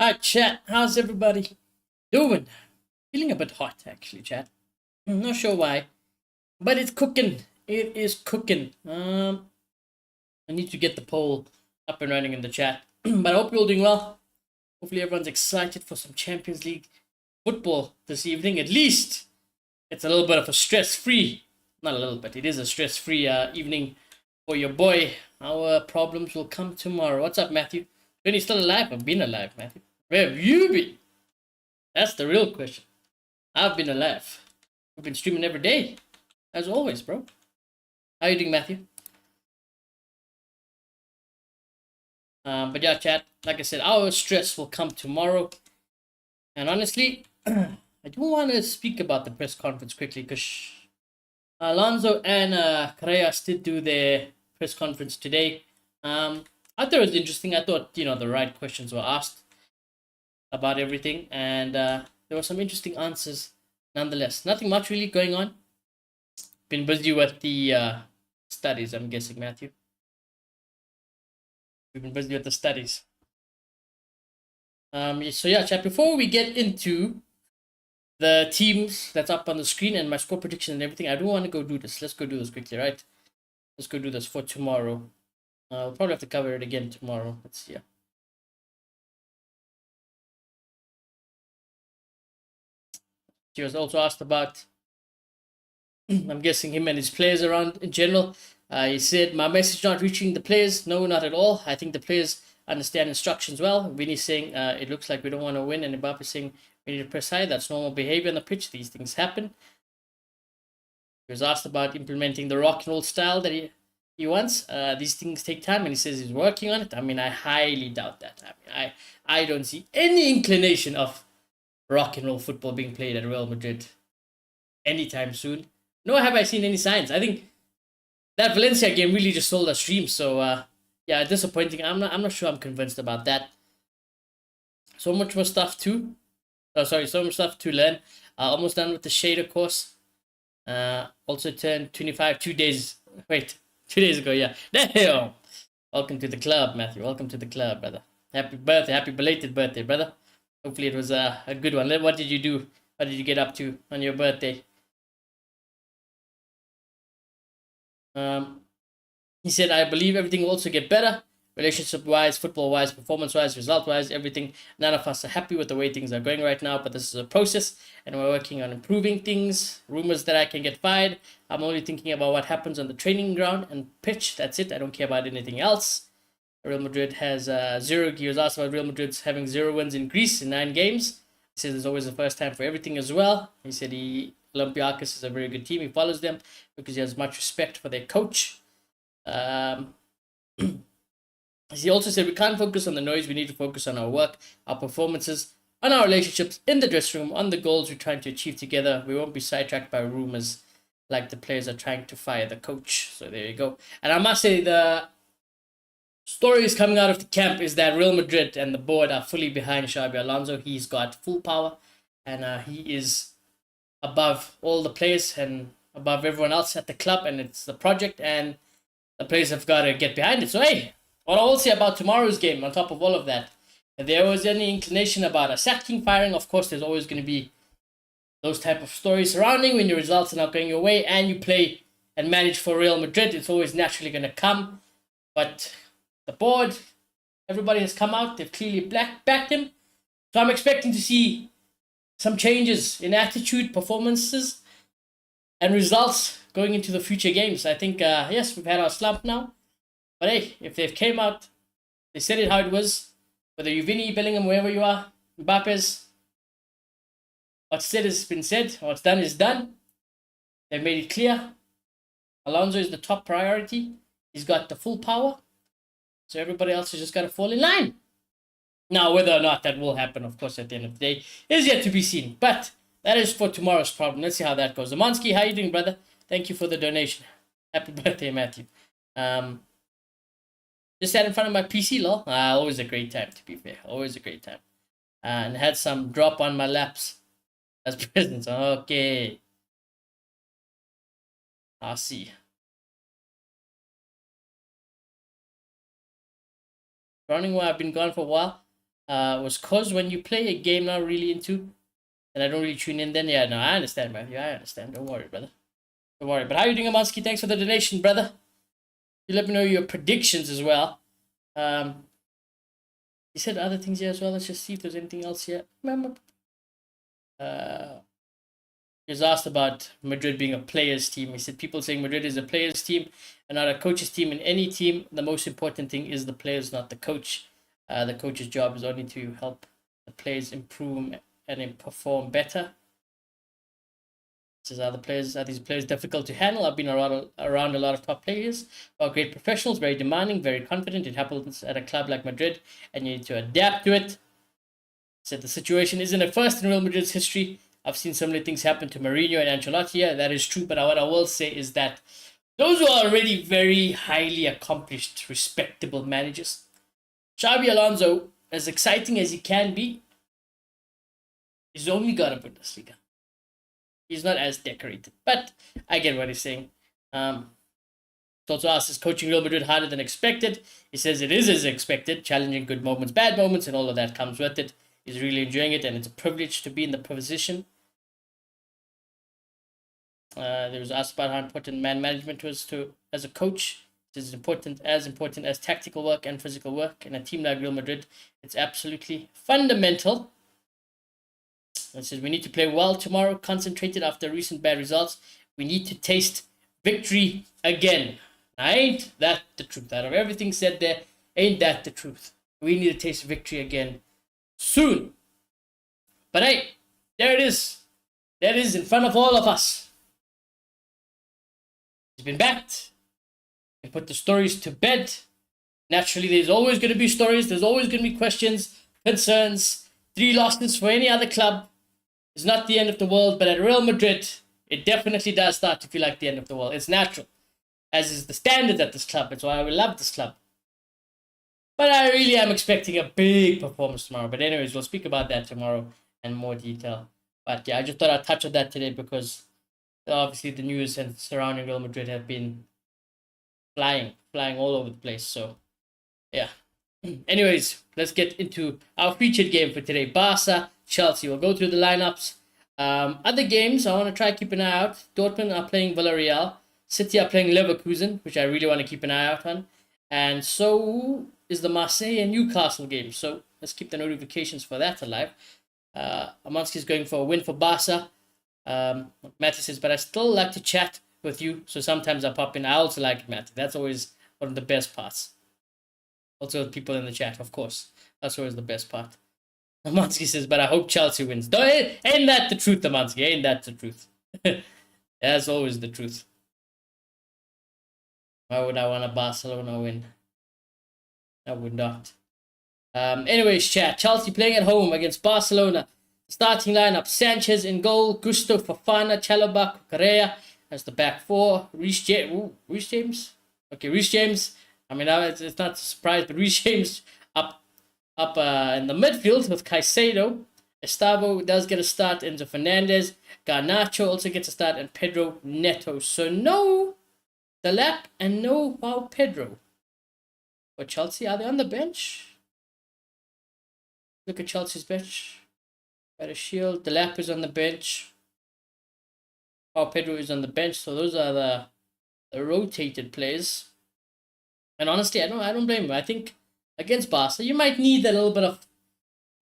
Hi, chat. How's everybody doing? Feeling a bit hot, actually, chat. I'm not sure why, but it's cooking. It is cooking. I need to get the poll up and running in the chat. But I hope you're all doing well. Hopefully, everyone's excited for some Champions League football this evening. At least it's a little bit of a stress-free, not a little bit. It is a stress-free evening for your boy. Our problems will come tomorrow. What's up, Matthew? When he's still alive? I've been alive, Matthew. Where have you been? That's the real question. I've been alive. We've been streaming every day. As always, bro. How you doing, Matthew? But yeah, chat. Like I said, our stress will come tomorrow. And honestly, I do want to speak about the press conference quickly because Alonso and Carreras did do their press conference today. I thought it was interesting. I thought, the right questions were asked about everything. And there were some interesting answers nonetheless. Nothing much really going on. Been busy with the studies, I'm guessing, Matthew. We've been busy with the studies. So yeah, chat, before we get into the teams that's up on the screen and my score prediction and everything, I do want to go do this. Let's go do this quickly, right? Let's go do this for tomorrow. We'll probably have to cover it again tomorrow. Let's see. He was also asked about, I'm guessing, him and his players around in general. He said, my message not reaching the players. No, not at all. I think the players understand instructions well. Vinny's saying, it looks like we don't want to win. And Mbappe's saying, we need to press high. That's normal behavior on the pitch. These things happen. He was asked about implementing the rock and roll style that he wants. These things take time, and he says he's working on it. I mean, I highly doubt that. I don't see any inclination of rock and roll football being played at Real Madrid anytime soon. Nor have I seen any signs. I think that Valencia game really just sold us dreams. So yeah, disappointing. I'm not sure I'm convinced about that. So much more stuff to so much stuff to learn. Almost done with the shader course. Also turned 25 2 days. Wait, 2 days ago. Yeah. Damn. Welcome to the club, Matthew. Welcome to the club, brother. Happy birthday. Happy belated birthday, brother. Hopefully it was a good one. What did you do? What did you get up to on your birthday? He said, I believe everything will also get better. Relationship-wise, football-wise, performance-wise, result-wise, everything. None of us are happy with the way things are going right now, but this is a process, and we're working on improving things. Rumors that I can get fired. I'm only thinking about what happens on the training ground and pitch. That's it. I don't care about anything else. Real Madrid has zero. He was asked about Real Madrid's having 0 wins in Greece in 9 games. He says it's always the first time for everything as well. He said Olympiacos is a very good team. He follows them because he has much respect for their coach. He also said we can't focus on the noise. We need to focus on our work, our performances, on our relationships in the dressing room, on the goals we're trying to achieve together. We won't be sidetracked by rumors like the players are trying to fire the coach. So there you go. And I must say the stories coming out of the camp is that Real Madrid and the board are fully behind Xabi Alonso. He's got full power, and he is above all the players and above everyone else at the club, and it's the project, and the players have got to get behind it. So hey, what I will say about tomorrow's game, on top of all of that, if there was any inclination about a sacking, firing, of course there's always going to be those type of stories surrounding when your results are not going your way and you play and manage for Real Madrid. It's always naturally going to come, but the board, everybody has come out. They've clearly backed him. So I'm expecting to see some changes in attitude, performances, and results going into the future games. I think, yes, we've had our slump now. But hey, if they've came out, they said it how it was, whether you're Vinny, Bellingham, wherever you are, Mbappe's, what's said has been said, what's done is done. They've made it clear. Alonso is the top priority. He's got the full power. So everybody else has just got to fall in line. Now, whether or not that will happen, of course, at the end of the day, is yet to be seen. But that is for tomorrow's problem. Let's see how that goes. Zamansky, how you doing, brother? Thank you for the donation. Happy birthday, Matthew. Just sat in front of my PC, lol. Always a great time, to be fair. Always a great time. And had some drop on my laps as presents. Okay. I'll see. Running while I've been gone for a while. was cause when you play a game not really into, and I don't really tune in, then yeah, no, I understand, man. Yeah, I understand. Don't worry, brother. Don't worry. But how you doing, Amansky? Thanks for the donation, brother. You let me know your predictions as well. You said other things here as well. Let's just see if there's anything else here. Uh, he was asked about Madrid being a players' team. He said people saying Madrid is a players' team and not a coach's team. In any team, the most important thing is the players, not the coach. The coach's job is only to help the players improve and perform better. Says are these players difficult to handle? I've been around a lot of top players who are great professionals, very demanding, very confident. It happens at a club like Madrid, and you need to adapt to it. Said the situation isn't a first in Real Madrid's history. I've seen similar things happen to Mourinho and Ancelotti. Yeah, that is true. But what I will say is that those are already very highly accomplished, respectable managers. Xabi Alonso, as exciting as he can be, he's only got a Bundesliga. He's not as decorated, but I get what he's saying. It's also asked, is coaching Real Madrid harder than expected? He says it is as expected, challenging good moments, bad moments, and all of that comes with it. He's really enjoying it, and it's a privilege to be in the position. There was asked about how important man management was to as a coach. It's important as tactical work and physical work. In a team like Real Madrid, it's absolutely fundamental. It says we need to play well tomorrow, concentrated after recent bad results. We need to taste victory again. Ain't that the truth? Out of everything said there, ain't that the truth? We need to taste victory again soon. But hey, there it is. There it is in front of all of us. He's been backed. And put the stories to bed. Naturally, there's always going to be stories. There's always going to be questions, concerns. 3 losses for any other club is not the end of the world. But at Real Madrid, it definitely does start to feel like the end of the world. It's natural, as is the standard at this club. It's why I love this club. But I really am expecting a big performance tomorrow. But anyways, we'll speak about that tomorrow in more detail. But yeah, I just thought I'd touch on that today because obviously the news and surrounding Real Madrid have been flying all over the place. So yeah. Anyways, let's get into our featured game for today. Barca, Chelsea. We'll go through the lineups. Other games, I want to try keep an eye out. Dortmund are playing Villarreal. City are playing Leverkusen, which I really want to keep an eye out on. And so is the Marseille and Newcastle game. So let's keep the notifications for that alive. Amansky's going for a win for Barca. Matty says, but I still like to chat with you. So sometimes I pop in. I also like it, Matty. That's always one of the best parts. Also, people in the chat, of course. That's always the best part. Amansky says, but I hope Chelsea wins. Ain't that the truth, Amansky? Ain't that the truth? That's always the truth. Why would I want a Barcelona win? I would not. Anyways, chat. Chelsea playing at home against Barcelona. Starting lineup: Sanchez in goal, Gusto, Fofana, Chalobah, Correa as the back four. Reece James. Okay, Reece James. I mean, it's not a surprise, but Reece James up in the midfield with Caicedo. Estavo does get a start. Enzo Fernandez. Garnacho also gets a start, and Pedro Neto. So no Delap and no Pedro. For Chelsea, are they on the bench? Look at Chelsea's bench. Got a Shield. Delap is on the bench. Pedro is on the bench. So those are the rotated players. And honestly, I don't blame him. I think against Barca, you might need a little bit of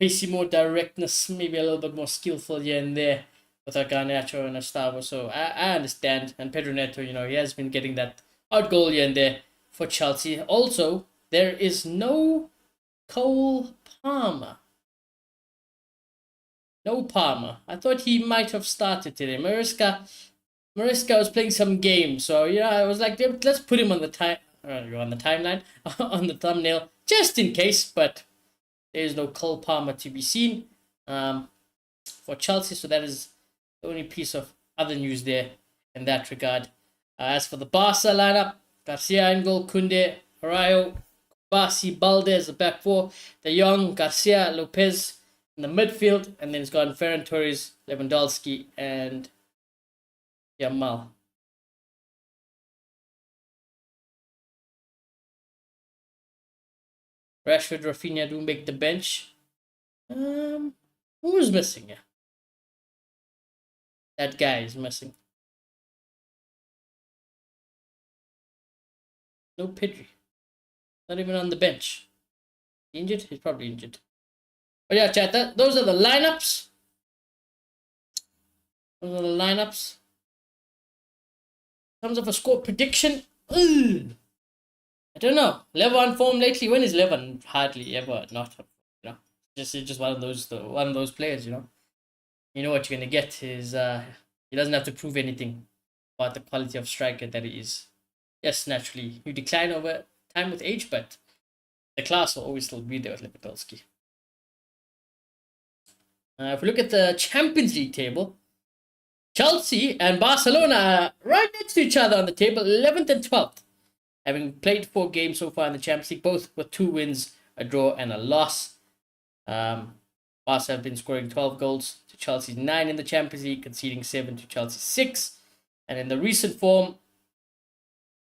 basically more directness, maybe a little bit more skillful here and there with a Garnacho and a Estavo. So I understand. And Pedro Neto, he has been getting that out goal here and there for Chelsea. Also, there is no Cole Palmer. No Palmer. I thought he might have started today. Mariska was playing some games, so I was like, let's put him on the timeline, on the thumbnail, just in case. But there is no Cole Palmer to be seen for Chelsea, so that is the only piece of other news there in that regard. As for the Barca lineup, Garcia in goal, Koundé, Araujo, Basi, Balde as the back four, De Jong, Garcia, Lopez in the midfield, and then it's got Ferran Torres, Lewandowski, and Yamal. Rashford, Rafinha do make the bench. Who's missing? Yeah, that guy is missing. No Pedri. Not even on the bench. Injured? He's probably injured. But yeah, chat. Those are the lineups. Those are the lineups. In terms of a score prediction, I don't know. Levan form lately. When is Levan hardly ever not? You know, just one of those players. You know what you're gonna get is he doesn't have to prove anything about the quality of striker that he is. Yes, naturally you decline over time with age, but the class will always still be there with Lewandowski. If we look at the Champions League table, Chelsea and Barcelona are right next to each other on the table, 11th and 12th, having played 4 games so far in the Champions League, both with 2 wins, a draw, and a loss. Barca have been scoring 12 goals to Chelsea's 9 in the Champions League, conceding 7 to Chelsea's 6. And in the recent form,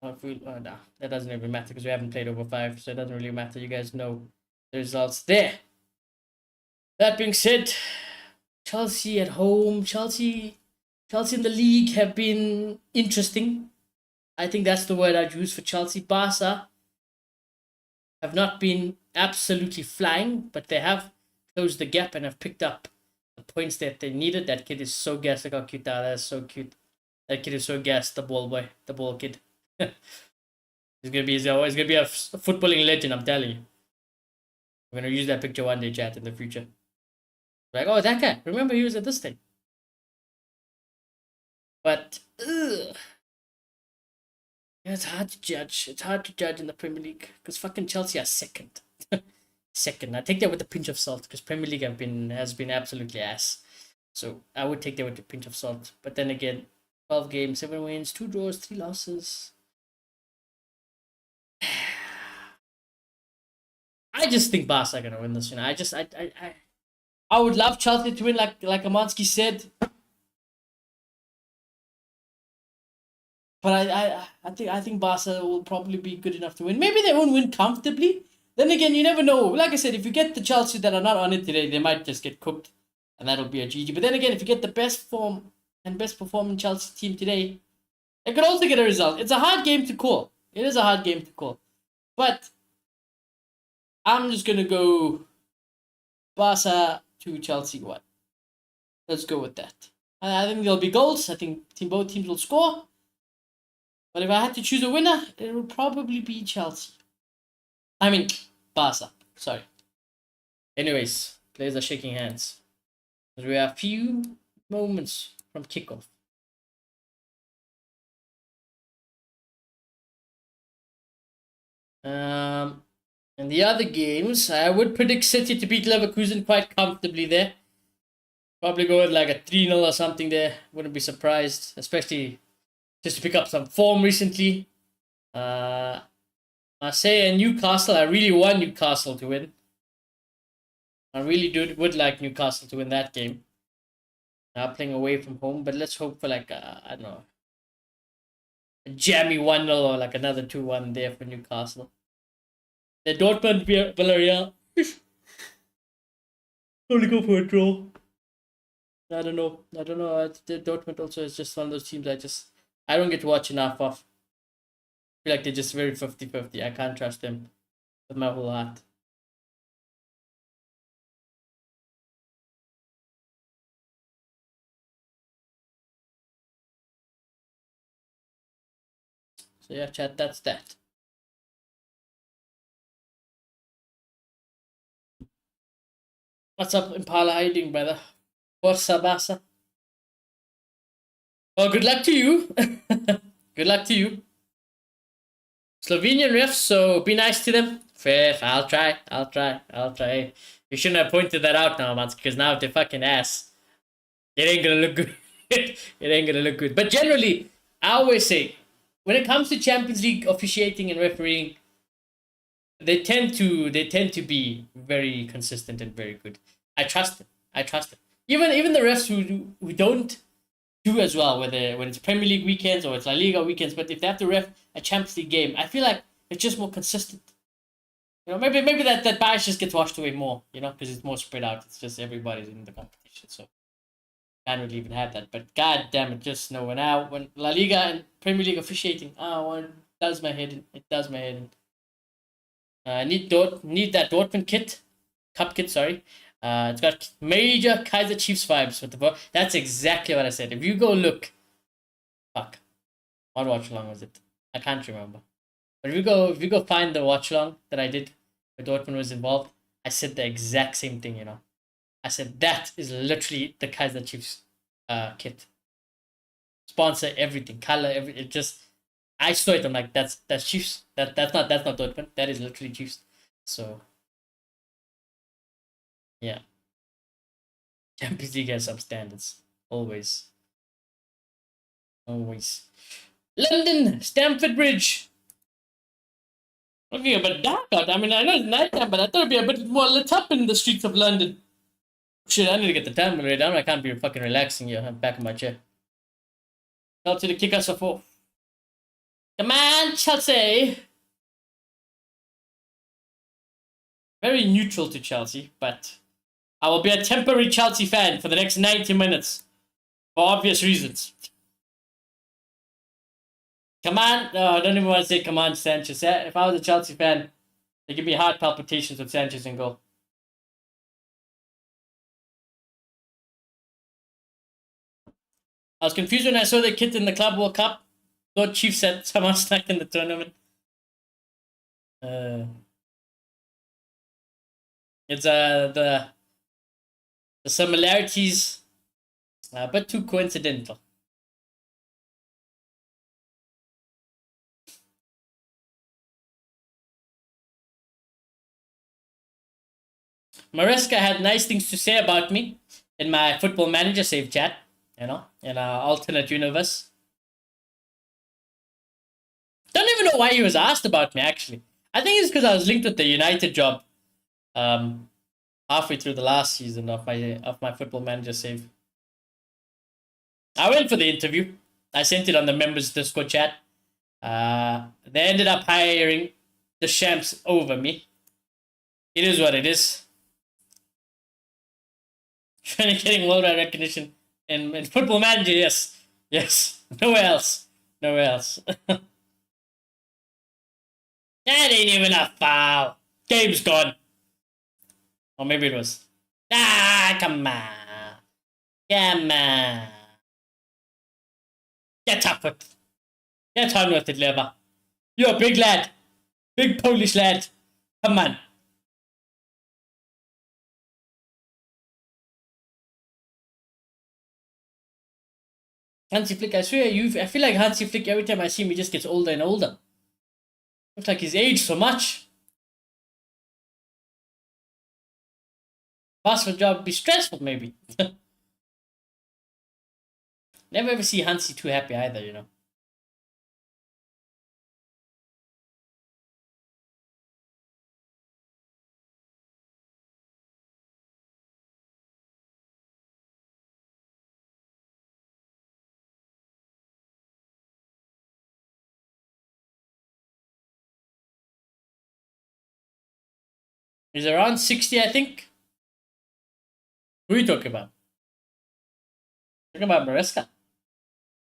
that doesn't even matter because we haven't played over 5, so it doesn't really matter. You guys know the results there. That being said, Chelsea at home, Chelsea in the league have been interesting. I think that's the word I'd use for Chelsea. Barca have not been absolutely flying, but they have closed the gap and have picked up the points that they needed. That kid is so gassed. Look how cute that is. So cute. That kid is so gassed. The ball boy. The ball kid. He's gonna be a footballing legend, I'm telling you. I'm gonna use that picture one day, chat, in the future. Like, oh, that guy. Remember he was at this thing. But yeah, it's hard to judge. It's hard to judge in the Premier League because fucking Chelsea are second. Second. I take that with a pinch of salt because Premier League has been absolutely ass. So I would take that with a pinch of salt. But then again, 12 games, 7 wins, 2 draws, 3 losses. I just think Barca are gonna win this. I would love Chelsea to win, like Amansky said. But I think Barca will probably be good enough to win. Maybe they won't win comfortably. Then again, you never know. Like I said, if you get the Chelsea that are not on it today, they might just get cooked, and that'll be a GG. But then again, if you get the best form and best performing Chelsea team today, they could also get a result. It's a hard game to call. It is a hard game to call. But I'm just gonna go Barca to Chelsea 1. Let's go with that. I think there'll be goals. I think both teams will score. But if I had to choose a winner, it would probably be Chelsea. I mean, Barca. Sorry. Anyways, players are shaking hands. We have a few moments from kickoff. In the other games, I would predict City to beat Leverkusen quite comfortably there. Probably go with like a 3-0 or something there. Wouldn't be surprised, especially just to pick up some form recently. Marseille and Newcastle, I really want Newcastle to win. I really would like Newcastle to win that game. Playing away from home, but let's hope for like, I don't know, a jammy 1-0 or like another 2-1 there for Newcastle. The Dortmund, Villarreal, only go for a draw. I don't know. The Dortmund also is just one of those teams I don't get to watch enough of. I feel like they're just very 50-50. I can't trust them with my whole heart. So yeah, chat, that's that. What's up, Impala? How you doing, brother? Forza Barca. Well, good luck to you. Good luck to you. Slovenian refs, so be nice to them. Fair, I'll try. You shouldn't have pointed that out now, man, because now if they're fucking ass, it ain't gonna look good. It ain't gonna look good. But generally, I always say, when it comes to Champions League officiating and refereeing, they tend to be very consistent and very good. I trust them. Even the refs who don't do as well, when it's Premier League weekends or it's La Liga weekends, but if they have to ref a Champions League game, I feel like it's just more consistent. You know, maybe that bias just gets washed away more, you know, because it's more spread out. It's just everybody's in the competition, so can't really even have that. But god damn it, just know when La Liga and Premier League officiating, it does my head in. It does my head in. Need that Dortmund kit, cup kit. Sorry, it's got major Kaiser Chiefs vibes with the. That's exactly what I said. If you go look, fuck, what watch along was it? I can't remember. But if you go find the watch along that I did, where Dortmund was involved, I said the exact same thing. You know, I said that is literally the Kaiser Chiefs, kit. Sponsor everything, color everything. It just I saw it. I'm like, that's Chiefs. That's not Dortmund. That is literally Chiefs. So yeah, Champions League has some standards. Always, always. London, Stamford Bridge. Looking a bit dark out. I mean, I know it's nighttime, but I thought it'd be a bit more lit up in the streets of London. Shit, I need to get the time right down. I can't be fucking relaxing here. I'm back in my chair. Chelsea to kick us off. Come on, Chelsea. Very neutral to Chelsea, but I will be a temporary Chelsea fan for the next 90 minutes. For obvious reasons. Come on. No, I don't even want to say come on, Sanchez. If I was a Chelsea fan, they give me heart palpitations with Sanchez in goal. I was confused when I saw the kit in the Club World Cup. Thought Chiefs had someone stuck in the tournament. It's the similarities but too coincidental. Mariska had nice things to say about me in my Football Manager save chat, you know, in our alternate universe. Don't even know why he was asked about me, actually. I think it's because I was linked with the United job halfway through the last season of my Football Manager save. I went for the interview. I sent it on the members Discord chat. They ended up hiring the Champs over me. It is what it is. Trying to getting worldwide recognition in Football Manager, yes. Yes. Nowhere else. Nowhere else. That ain't even a foul. Game's gone. Or maybe it was. Come on. Come on. Get up with it. Get on with it, Lever. You're a big lad. Big Polish lad. Come on. Hansi Flick, I swear, I feel like Hansi Flick, every time I see him, he just gets older and older. Looks like he's aged so much. Password job would be stressful, maybe. Never ever see Hansi too happy either, you know. He's around 60, I think. Who are you talking about? Talking about Maresca.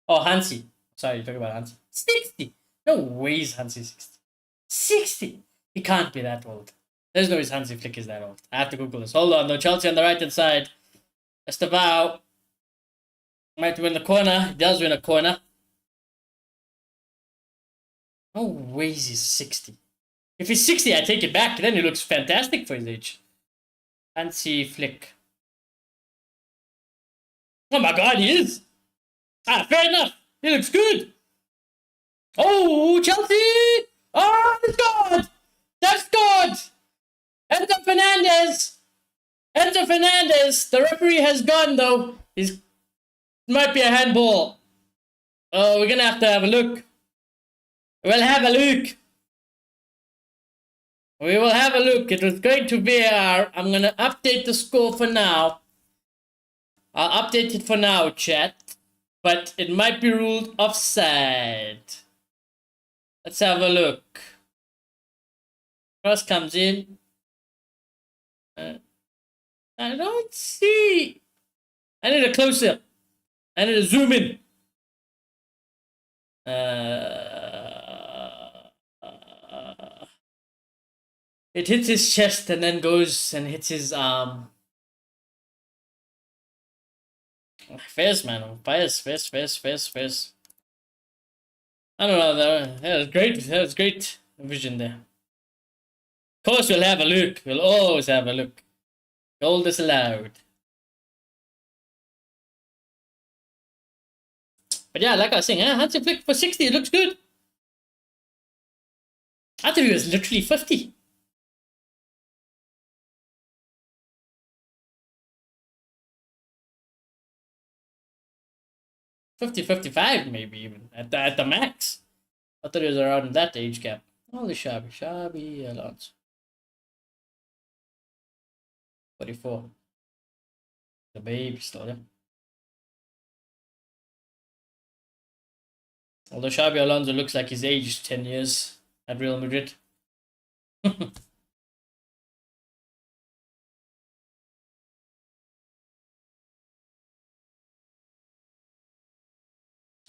Oh, Hansi. Sorry, you're talking about Hansi. 60. No way is Hansi 60. 60. He can't be that old. There's no way Hansi Flick is that old. I have to Google this. Hold on, though. Chelsea on the right hand side. Estevao might win the corner. He does win a corner. No way he's 60. If he's 60, I take it back. Then he looks fantastic for his age. Hansi Flick. Oh my god, he is. Fair enough. He looks good. Oh, Chelsea! Oh, that's good! That's good! Enzo Fernandez! Enzo Fernandez! The referee has gone, though. It might be a handball. Oh, we're gonna have a look. We'll have a look. We will have a look. It was going to VAR. I'm gonna update the score for now. I'll update it for now, chat. But it might be ruled offside. Let's have a look. Cross comes in. I don't see. I need a close-up. I need to zoom in. It hits his chest and then goes and hits his arm. Fierce, man. Fierce. I don't know. That was great. That was great vision there. Of course, we'll have a look. We'll always have a look. Goal disallowed. But yeah, like I was saying, Hansi Flick for 60, it looks good. I thought he was literally 50. $50-$55 maybe even at the max. I thought he was around that age gap. Holy Shabby Alonso. 44. The baby still there. Although Xabi Alonso looks like he's aged 10 years at Real Madrid.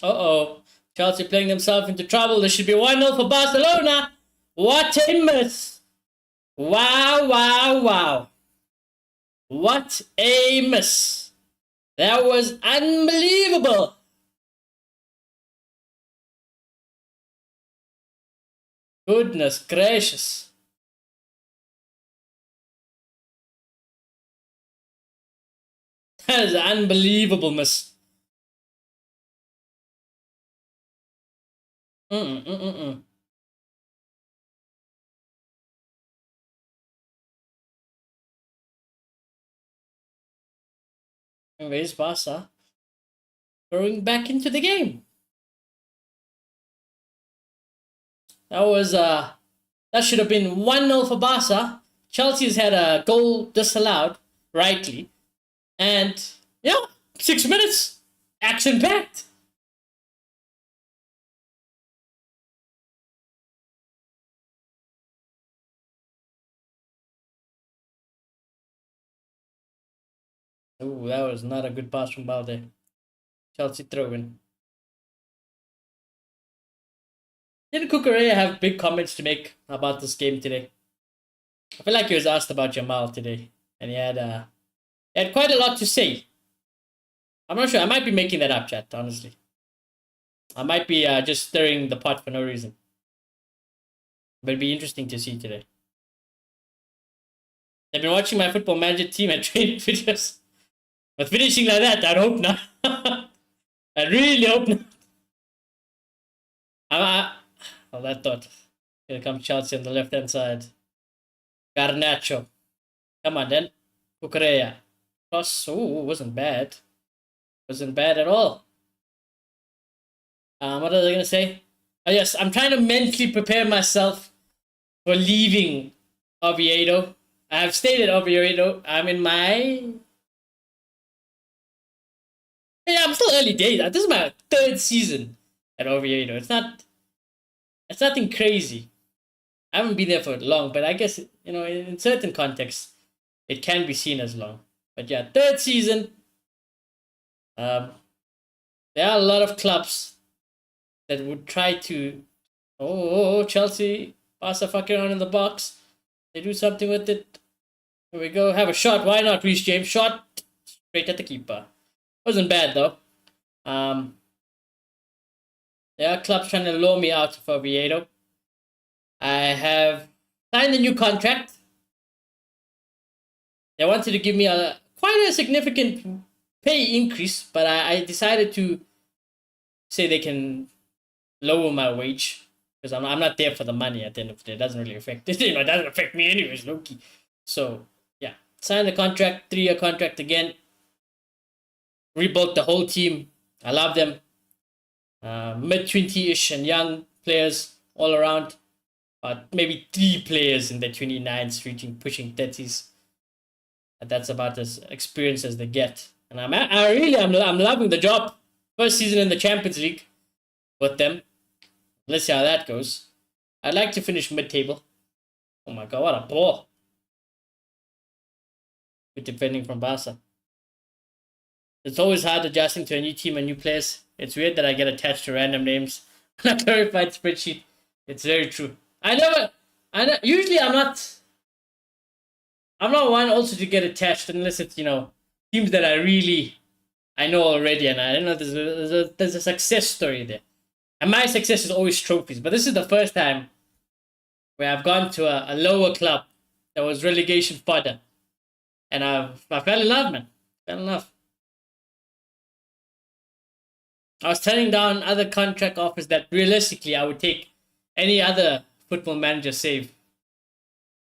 Uh-oh. Chelsea playing themselves into trouble. There should be 1-0 for Barcelona. What a miss. Wow. What a miss. That was unbelievable. Goodness gracious. That is an unbelievable miss. Where's Barca? Going back into the game. That should have been 1-0 for Barca. Chelsea's had a goal disallowed, rightly. And, 6 minutes. Action-packed. Oh, that was not a good pass from Balde. Chelsea throw-in. Did Cucurella have big comments to make about this game today? I feel like he was asked about Jamal today, and he had quite a lot to say. I'm not sure. I might be making that up, chat, honestly. I might be just stirring the pot for no reason. But it'd be interesting to see today. I've been watching my Football Manager team and training videos. But finishing like that, I'd hope not. I really hope not. That thought. Here comes Chelsea on the left-hand side. Garnacho. Come on, then. Cucurella. Cross. Oh, wasn't bad. Wasn't bad at all. What was I going to say? Oh, yes, I'm trying to mentally prepare myself for leaving Oviedo. I have stayed at Oviedo. I'm in my... Yeah, I'm still early days. This is my 3rd season at Oviedo. It's nothing crazy. I haven't been there for long, but I guess, in certain contexts, it can be seen as long. But yeah, 3rd season. There are a lot of clubs that would try to... Oh, Chelsea. Barca fucking around in the box. They do something with it. Here we go. Have a shot. Why not, Reece James? Shot straight at the keeper. Wasn't bad, though. There are clubs trying to lure me out of Oviedo. I have signed a new contract. They wanted to give me quite a significant pay increase, but I decided to say they can lower my wage because I'm not there for the money at the end of the day. It doesn't really affect it. It doesn't affect me anyways, low-key. So, yeah. Signed the contract, 3-year contract again. Rebuilt the whole team. I love them. Mid-20-ish and young players all around. Maybe 3 players in their 29s pushing 30s. And that's about as experienced as they get. And I'm loving the job. First season in the Champions League with them. Let's see how that goes. I'd like to finish mid-table. Oh my god, what a ball. Good defending from Barca. It's always hard adjusting to a new team and new players. It's weird that I get attached to random names on a glorified spreadsheet. It's very true. Usually I'm not one also to get attached unless it's, teams that I know already, and I don't know there's a success story there. And my success is always trophies, but this is the first time where I've gone to a lower club that was relegation fodder, and I fell in love, man. Fell in love. I was turning down other contract offers that realistically I would take any other football manager save,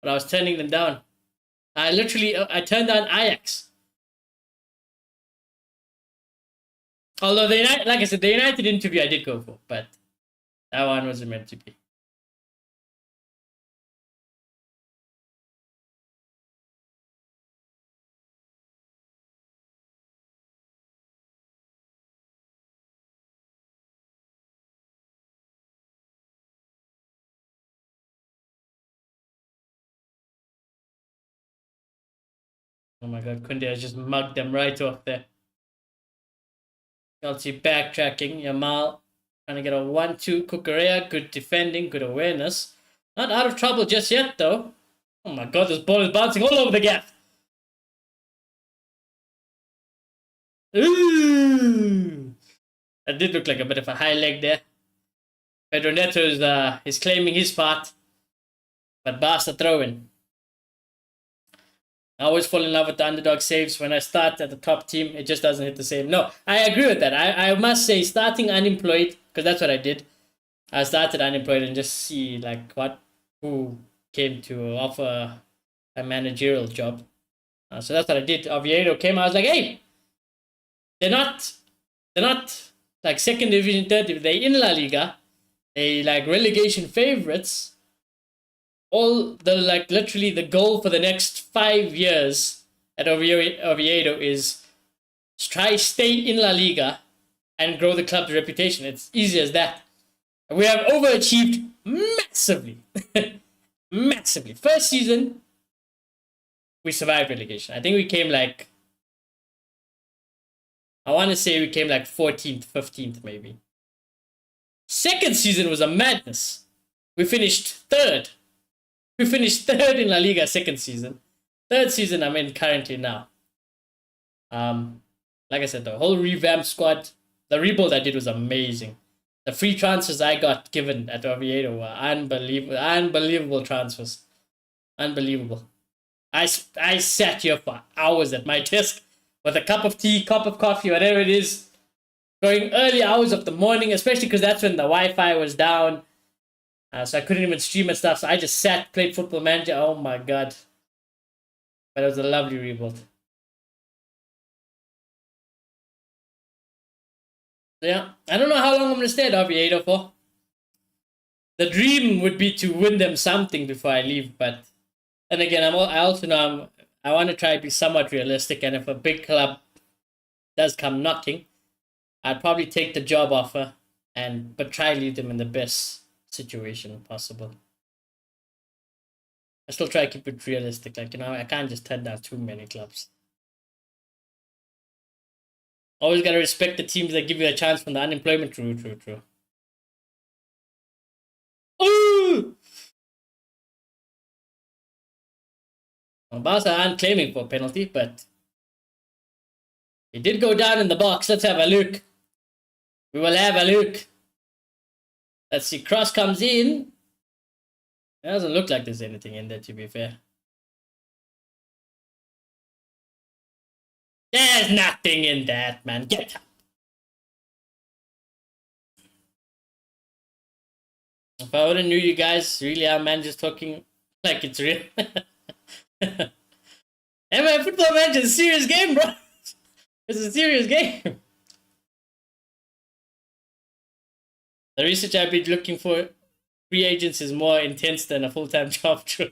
but I was turning them down. I turned down Ajax. Although like I said, the United interview I did go for, but that one wasn't meant to be. Oh my god, Kunde has just mugged them right off there. Chelsea backtracking. Yamal trying to get a 1-2. Kukurea, good defending, good awareness. Not out of trouble just yet, though. Oh my god, this ball is bouncing all over the gap. Ooh! That did look like a bit of a high leg there. Pedro Neto is claiming his part. But Barca throwing. I always fall in love with the underdog saves. When I start at the top team, it just doesn't hit the same. No, I agree with that. I must say, starting unemployed, because that's what I did. I started unemployed and just see who came to offer a managerial job. So that's what I did. Oviedo came. I was like, hey, they're not like second division, third division. They're in La Liga. They like relegation favorites. Literally the goal for the next 5 years at Oviedo is stay in La Liga and grow the club's reputation. It's easy as that. We have overachieved massively. Massively. First season, we survived relegation. I think we came I want to say we came 14th, 15th maybe. Second season was a madness. We finished third. We finished third in La Liga second season. Third season I'm in currently now. Like I said, the whole revamped squad, the rebuild I did was amazing. The free transfers I got given at Oviedo were unbelievable transfers. Unbelievable. I sat here for hours at my desk with a cup of tea, cup of coffee, whatever it is, going early hours of the morning, especially because that's when the Wi-Fi was down. So I couldn't even stream and stuff. So I just sat, played Football Manager. Oh my god. But it was a lovely rebuild. Yeah. I don't know how long I'm going to stay at Oviedo for. The dream would be to win them something before I leave. But then again, I also know I want to try to be somewhat realistic. And if a big club does come knocking, I'd probably take the job offer but try to leave them in the best situation possible. I still try to keep it realistic. I can't just turn down too many clubs. Always gotta respect the teams that give you a chance from the unemployment. True. Ooh! Well, Barca aren't claiming for a penalty, but it did go down in the box. Let's have a look. We will have a look. Let's see. Cross comes in. It doesn't look like there's anything in there, to be fair. There's nothing in that, man. Get up. If I would have knew you guys really are, man, just talking like it's real. Hey, man, Football Manager is a serious game, bro. It's a serious game. The research I've been looking for free agents is more intense than a full-time job. True.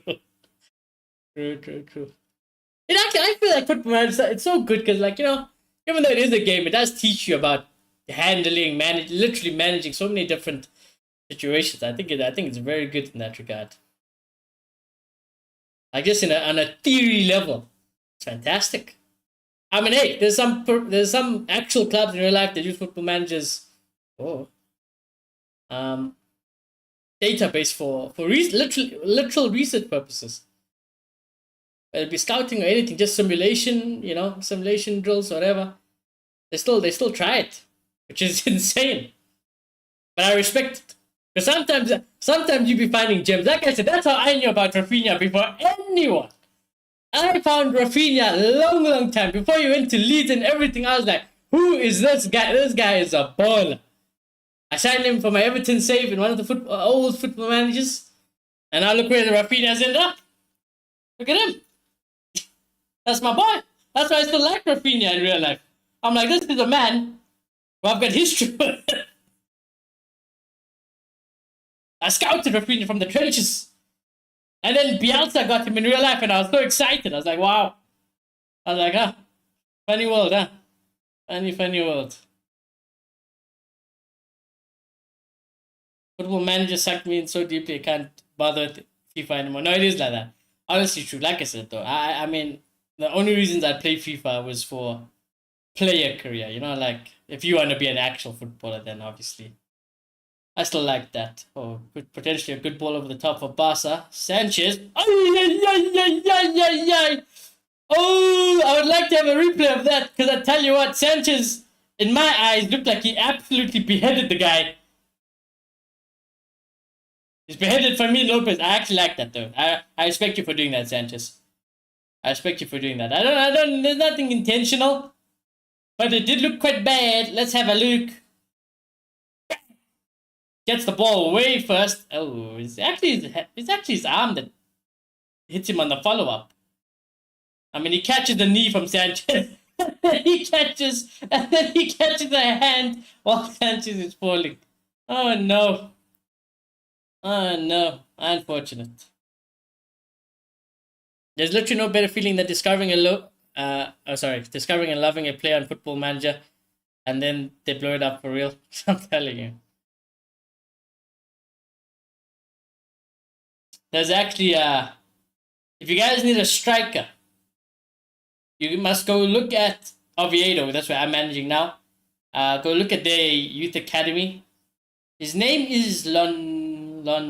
It actually, I feel like Football Manager, it's so good because, even though it is a game, it does teach you about handling, literally managing so many different situations. I think it's very good in that regard. I guess on a theory level, it's fantastic. I mean, hey, there's some actual clubs in real life that use Football Managers, oh, um, database for literal research purposes. Whether it be scouting or anything, just simulation, simulation drills, whatever. They still try it, which is insane. But I respect it. Because sometimes you be finding gems. Like I said, that's how I knew about Rafinha before anyone. I found Rafinha long time before you went to Leeds and everything. I was like, who is this guy? This guy is a baller. I signed him for my Everton save in one of the old Football Managers. And now look where the Rafinha's ended up. Look at him. That's my boy. That's why I still like Rafinha in real life. I'm like, this is a man who I've got history with. I scouted Rafinha from the trenches. And then Bielsa got him in real life and I was so excited. I was like, wow. I was like, funny world, huh? Funny world. Football Manager sucked me in so deeply I can't bother with FIFA anymore. No, it is like that. Honestly, true. Like I said, though, I mean, the only reasons I played FIFA was for player career. Like if you want to be an actual footballer, then obviously. I still like that. Oh, potentially a good ball over the top for Barca. Sanchez. Oh, I would like to have a replay of that because I tell you what, Sanchez, in my eyes, looked like he absolutely beheaded the guy. He's beheaded Fermin Lopez. I actually like that though. I respect you for doing that, Sanchez. I respect you for doing that. I don't. There's nothing intentional, but it did look quite bad. Let's have a look. Gets the ball away first. Oh, it's actually his arm that hits him on the follow up. I mean, he catches the knee from Sanchez. and then he catches a hand while Sanchez is falling. Oh no. Oh no. Unfortunate. There's literally no better feeling than discovering and loving a player on Football Manager, and then they blow it up for real. I'm telling you. There's actually if you guys need a striker, you must go look at Oviedo. That's where I'm managing now. Go look at their youth academy. His name is Londoro.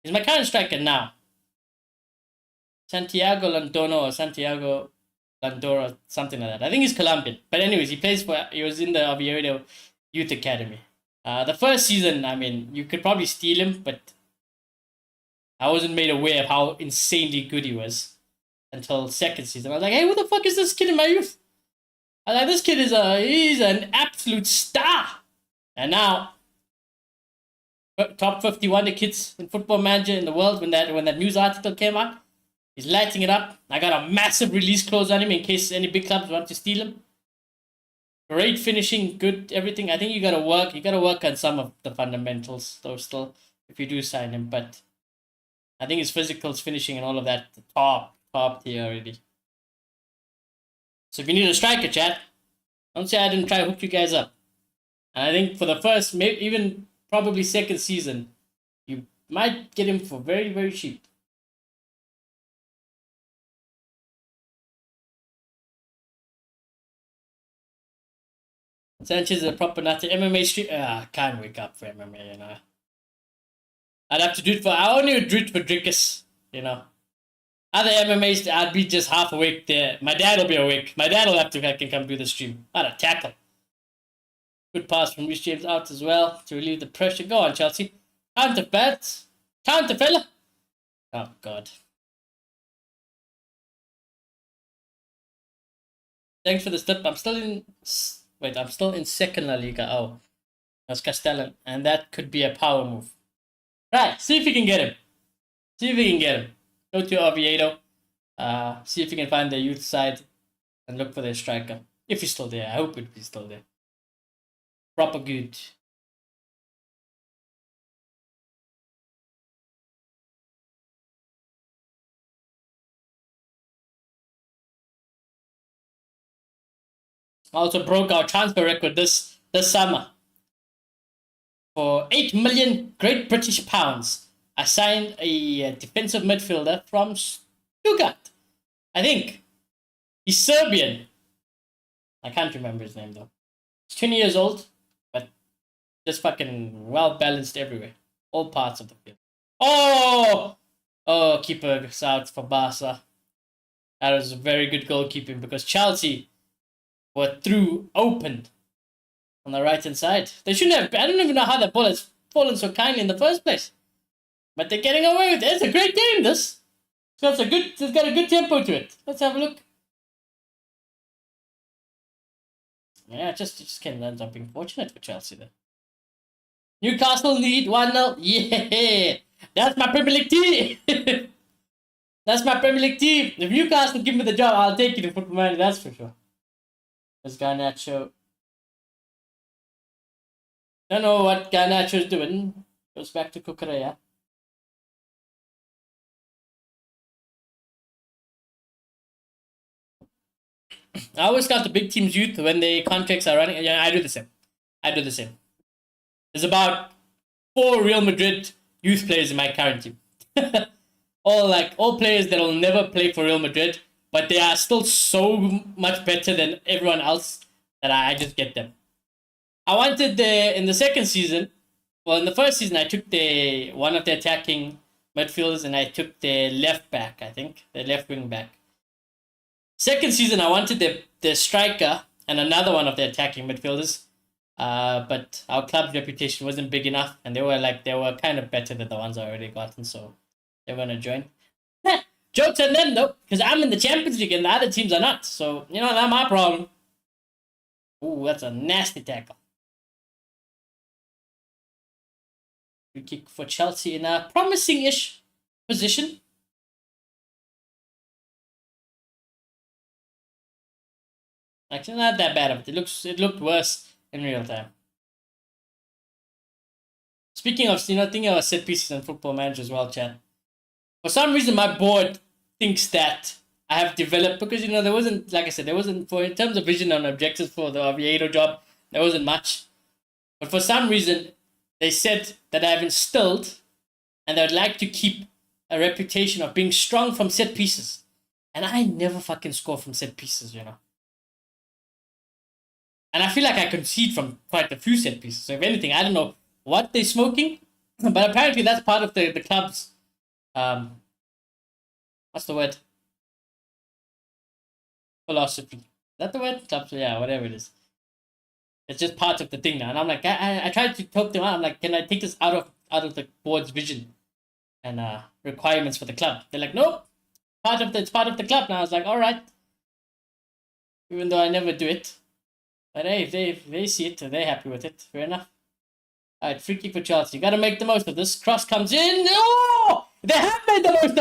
He's my current striker now. Santiago Londono or Santiago Landoro, something like that. I think he's Colombian. But anyways, he was in the Oviedo Youth Academy. The first season, I mean, you could probably steal him, but I wasn't made aware of how insanely good he was until second season. I was like, hey, what the fuck is this kid in my youth? I was like, this kid he's an absolute star. And now, top 51 the kids in Football Manager in the world when that news article came out. He's lighting it up. I got a massive release clause on him in case any big clubs want to steal him. Great finishing, good everything. I think you gotta work on some of the fundamentals though still if you do sign him. But I think his physicals, finishing, and all of that, the top tier already. So if you need a striker, chat, don't say I didn't try to hook you guys up. And I think for the first, maybe even probably second season, you might get him for very, very cheap. Sanchez is a proper nutty. MMA stream. Can't wake up for MMA, I'd have to do it for. I only would do it for drinkers, Other MMAs, I'd be just half awake there. My dad will be awake. My dad will have to fucking come do the stream. What a tackle. Good pass from Rhys James out as well to relieve the pressure. Go on, Chelsea. Counter, Bats. Counter, fella. Oh, God. Thanks for the step. I'm still in second La Liga. Oh, that's Castellan. And that could be a power move. Right, see if you can get him. Go to Oviedo. See if you can find their youth side and look for their striker. If he's still there. I hope he's still there. Proper good. Also broke our transfer record this summer for 8 million Great British pounds. I signed a defensive midfielder from Stuttgart. I think. He's Serbian. I can't remember his name though. He's 20 years old, but just fucking well balanced everywhere. All parts of the field. Oh! Oh, keeper's out for Barca. That was very good goalkeeping because Chelsea were through open on the right hand side. They shouldn't have. I don't even know how that ball has fallen so kindly in the first place. But they're getting away with it. It's a great game, this. It's got a good tempo to it. Let's have a look. Yeah, it just can end up being fortunate for Chelsea there. Newcastle lead 1-0. Yeah! That's my Premier League team! That's my Premier League team! If Newcastle give me the job, I'll take you to Football Manager, that's for sure. There's Garnacho. Don't know what Garnacho's doing. Goes back to Cucurella. I always got the big team's youth when their contracts are running. Yeah, I do the same. There's about 4 Real Madrid youth players in my current team. all players that will never play for Real Madrid, but they are still so much better than everyone else that I just get them. I wanted in the second season, well, in the first season, I took one of the attacking midfielders and I took the left back, I think, the left wing back. Second season, I wanted the striker and another one of the attacking midfielders, but our club's reputation wasn't big enough, and they were kind of better than the ones I already gotten, so they're gonna join. Jokes on them though, because I'm in the Champions League and the other teams are not, so you know that's my problem. Ooh, that's a nasty tackle. Free kick for Chelsea in a promising-ish position. Actually, not that bad of it. It looked worse in real time. Speaking of, thinking about set pieces and Football Manager as well, chat. For some reason, my board thinks that I have developed because there wasn't, like I said, in terms of vision and objectives for the Oviedo job, there wasn't much. But for some reason, they said that I have instilled, and they'd like to keep a reputation of being strong from set pieces, and I never fucking score from set pieces, And I feel like I concede from quite a few set pieces. So if anything, I don't know what they're smoking, but apparently that's part of the club's what's the word? Philosophy. Is that the word? Clubs, yeah, whatever it is. It's just part of the thing now. And I'm like, I tried to talk them out. I'm like, can I take this out of the board's vision and requirements for the club? They're like, nope. It's part of the club now. I was like, all right. Even though I never do it. But hey, if they see it, they're happy with it. Fair enough. Alright, free kick for Chelsea. You gotta make the most of this. Cross comes in. Oh! They have made the most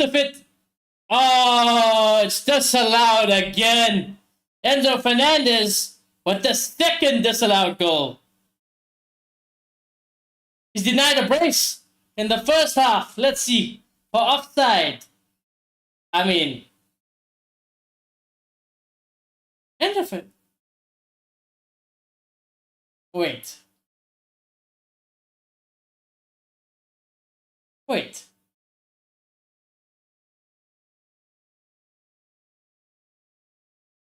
of it! Oh, it's disallowed again. Enzo Fernandez with the second disallowed goal. He's denied a brace in the first half. Let's see. For offside. I mean, Enzo. Wait.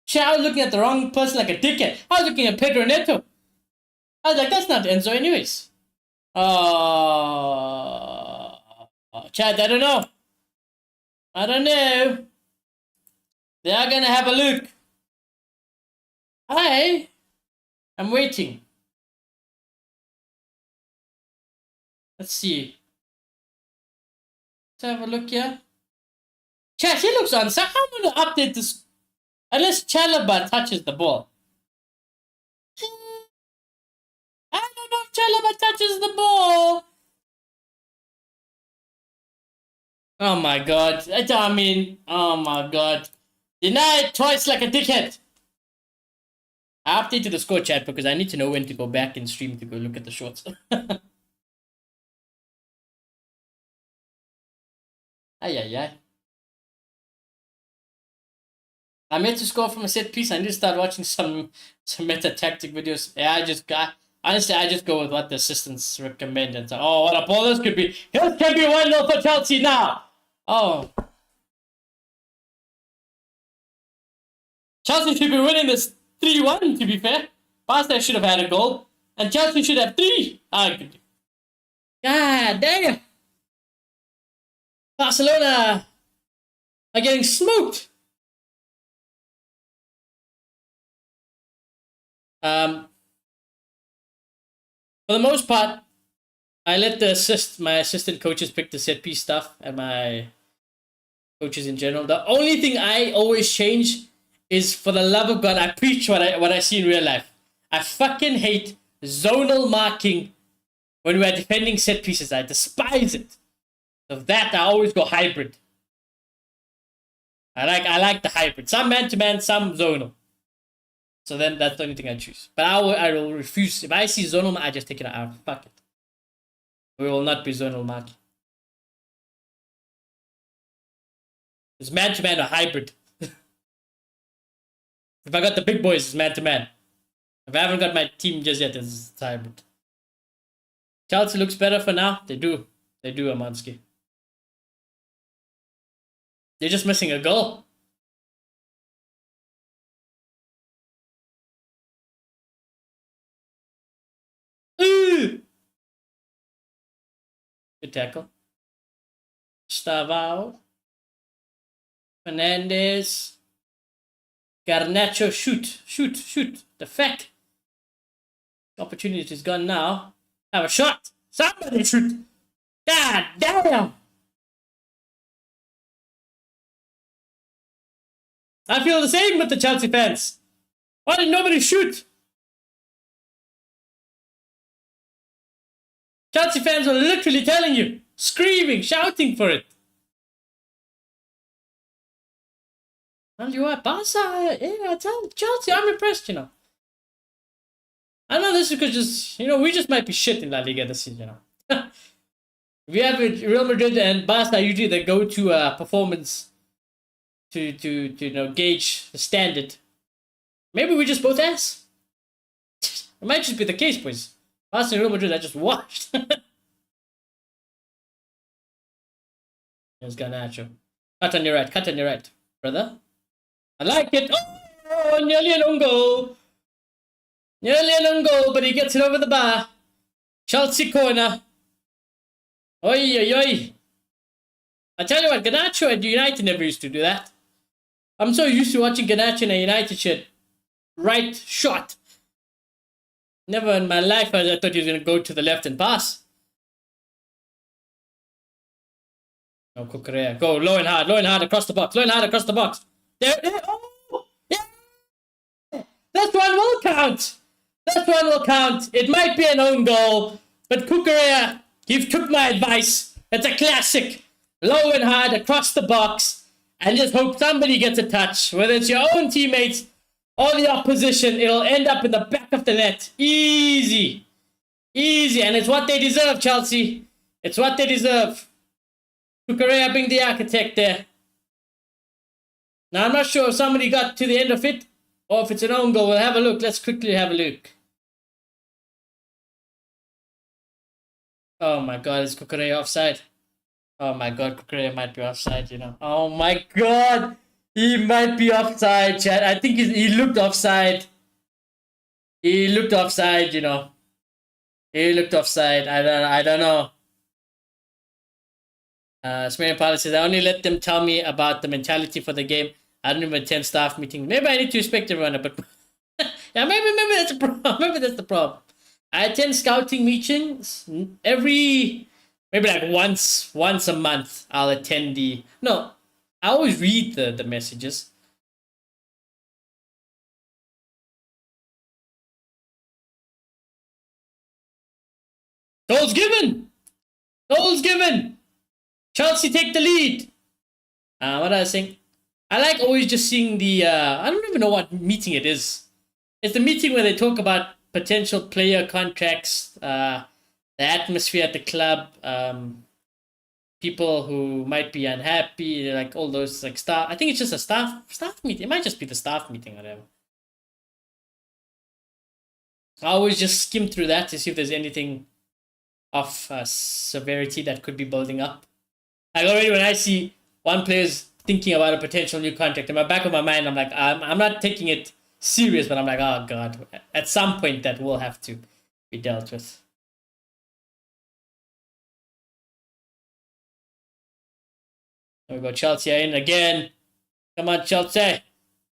Shit, I was looking at the wrong person like a dickhead. I was looking at Pedro Neto. I was like, that's not Enzo anyways. Chad, I don't know. They are gonna have a look. I'm waiting. Let's see. Let's have a look here. Chat, he looks on. So I'm gonna update this. Unless Chalaba touches the ball. I don't know if Chalaba touches the ball. Oh my god. Oh my god. Denied twice like a dickhead. I updated the score, chat, because I need to know when to go back in stream to go look at the shorts. Ay. I meant to score from a set piece. I need to start watching some meta tactic videos. Yeah, Honestly, I just go with what the assistants recommend. And say, oh, what a ball this could be. This can be 1-0 for Chelsea now. Oh. Chelsea should be winning this 3-1, to be fair. Barca should have had a goal. And Chelsea should have 3. God damn. Barcelona are getting smoked. For the most part, I let my assistant coaches pick the set piece stuff and my coaches in general. The only thing I always change is, for the love of God, I preach what I see in real life. I fucking hate zonal marking when we are defending set pieces. I despise it. So that I always go hybrid. I like the hybrid. Some man-to-man, some zonal. So then that's the only thing I choose. But I will refuse. If I see zonal, I just take it out. Fuck it. We will not be zonal marking. It's man-to-man or hybrid. If I got the big boys, it's man-to-man. If I haven't got my team just yet, it's hybrid. Chelsea looks better for now. They do. They do, Amansky. They're just missing a goal. Ooh! Good tackle. Stavao. Fernandez. Garnacho, shoot. The fact. Opportunity is gone now. Have a shot. Somebody shoot. God damn. I feel the same with the Chelsea fans. Why did nobody shoot? Chelsea fans were literally telling you, screaming, shouting for it. Tell you what, Barca, tell Chelsea, I'm impressed, you know. I know this is because we just might be shit in La Liga this season, you know. We have Real Madrid and Barca usually the go-to performance to gauge the standard. Maybe we just both ass. It might just be the case, boys. Barca and Real Madrid, I just watched. There's Garnacho. Cut on your right, brother. I like it. Oh, nearly an own goal. But he gets it over the bar. Chelsea corner. Oi. I tell you what, Garnacho at United never used to do that. I'm so used to watching Garnacho in a United shirt. Right shot. Never in my life I thought he was going to go to the left and pass. No, Cucurella. Go low and hard across the box. There. Oh! Yeah! That one will count. It might be an own goal, but Cucurella, you've took my advice. It's a classic. Low and hard across the box, and just hope somebody gets a touch. Whether it's your own teammates or the opposition, it'll end up in the back of the net. Easy. And it's what they deserve, Chelsea. It's what they deserve. Cucurella being the architect there. Now, I'm not sure if somebody got to the end of it or if it's an own goal. We'll have a look. Let's quickly have a look. Oh my God, is Cucurella offside? Oh my God, Cucurella might be offside, you know. Oh my God, he might be offside, chat. I think he looked offside. He looked offside, you know. I don't know. Smearing Pilot says, I only let them tell me about the mentality for the game. I don't even attend staff meetings. Maybe I need to respect everyone, but yeah, maybe that's a problem. Maybe that's the problem. I attend scouting meetings maybe like once a month. I'll attend I always read the messages. Goals given. Chelsea take the lead. What I was saying, I like always just seeing I don't even know what meeting it is. It's the meeting where they talk about potential player contracts, the atmosphere at the club, people who might be unhappy, like all those like staff. I think it's just a staff meeting. It might just be the staff meeting or whatever. I always just skim through that to see if there's anything of severity that could be building up. Like already when I see one player's thinking about a potential new contract, in my back of my mind, I'm like, I'm not taking it serious, but I'm like, oh god, at some point that will have to be dealt with. There we go, Chelsea are in again. Come on, Chelsea.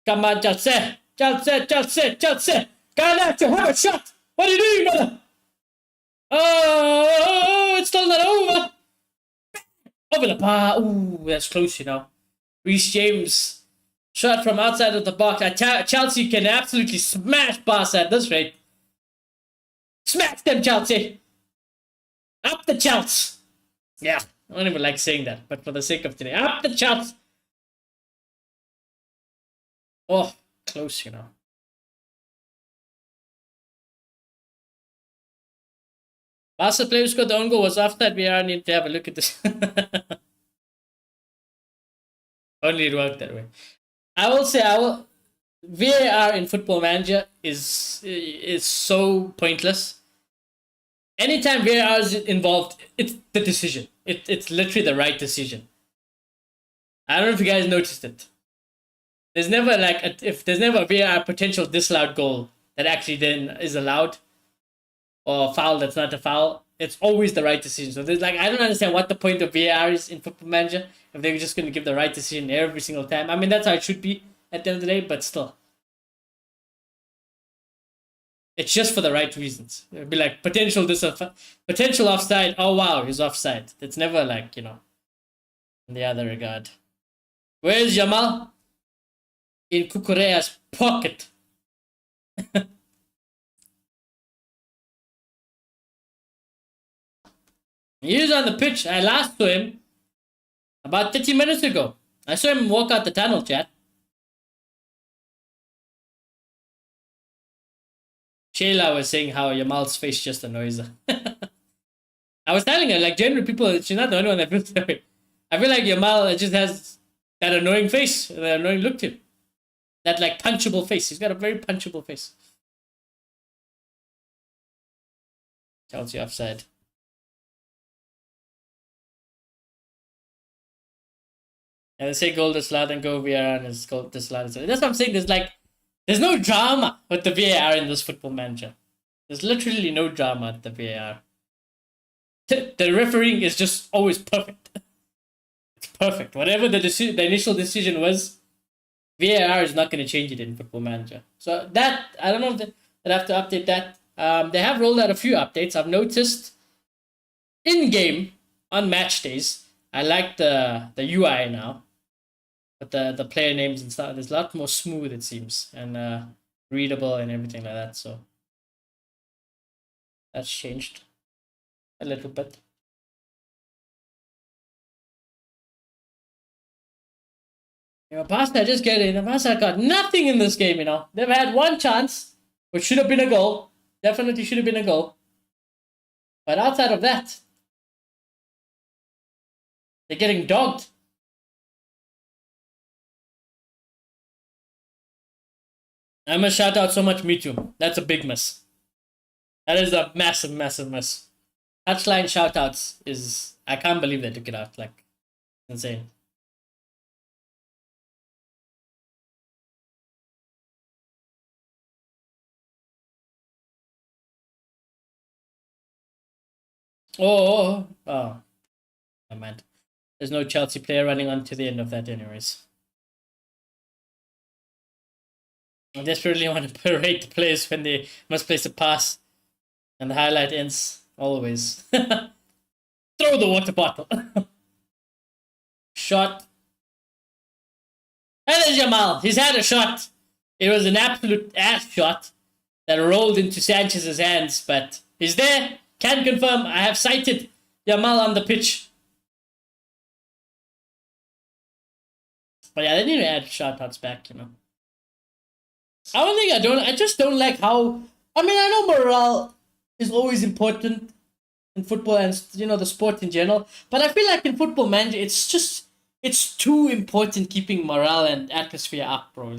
Come on, Chelsea. Chelsea, Chelsea, Chelsea. Garnacho, have a shot. What are you doing, brother? Oh, it's still not over. Over the bar. Ooh, that's close, you know. Reece James. Shot from outside of the box. Chelsea can absolutely smash Barca at this rate. Smash them, Chelsea. Up the Chelsea. Yeah, I don't even like saying that, but for the sake of today, up the Chelsea. Oh, close, you know. Barca player who scored the own goal was offside. We need to have a look at this. Only it worked that way. I will say, VAR in Football Manager is so pointless. Anytime VAR is involved, it's the decision. It's literally the right decision. I don't know if you guys noticed it. There's never if there's never a VAR potential disallowed goal that actually then is allowed, or foul that's not a foul. It's always the right decision. So there's I don't understand what the point of VAR is in Football Manager if they're just going to give the right decision every single time. I mean, that's how it should be at the end of the day, but still. It's just for the right reasons. It'd be like potential offside. Oh wow, he's offside. It's never in the other regard. Where's Jamal? In Kukurea's pocket. He was on the pitch. I last saw him about 30 minutes ago. I saw him walk out the tunnel, chat. Shayla was saying how Yamal's face just annoys her. I was telling her, generally people, she's not the only one that feels that way. I feel like Yamal just has that annoying face, that annoying look to him. That punchable face. He's got a very punchable face. Chelsea offside. And they say goal disallowed and go VAR and it's goal disallowed. That's what I'm saying. There's no drama with the VAR in this Football Manager. There's literally no drama at the VAR. The refereeing is just always perfect. It's perfect. Whatever the initial decision was, VAR is not going to change it in Football Manager. So that, I don't know if they'll have to update that. They have rolled out a few updates. I've noticed in-game on match days, I like the UI now. But the player names and stuff, it's a lot more smooth, it seems, and readable and everything like that. So that's changed a little bit. Barca just get in. Barca got nothing in this game, They've had one chance, which should have been a goal. Definitely should have been a goal. But outside of that, they're getting dogged. I'm gonna shout out so much Mitu. That's a big miss. That is a massive, massive miss. Touchline shoutouts is, I can't believe they took it out. Insane. Oh, never mind. There's no Chelsea player running on to the end of that anyways. I desperately want to berate the players when they must place a pass and the highlight ends always. Throw the water bottle. Shot. And there's Jamal. He's had a shot. It was an absolute ass shot that rolled into Sanchez's hands, but he's there. Can confirm. I have sighted Jamal on the pitch. But yeah, they need to add shoutouts back, I just don't like how, I know morale is always important in football and, the sport in general, but I feel like in Football Manager, it's too important keeping morale and atmosphere up, bro.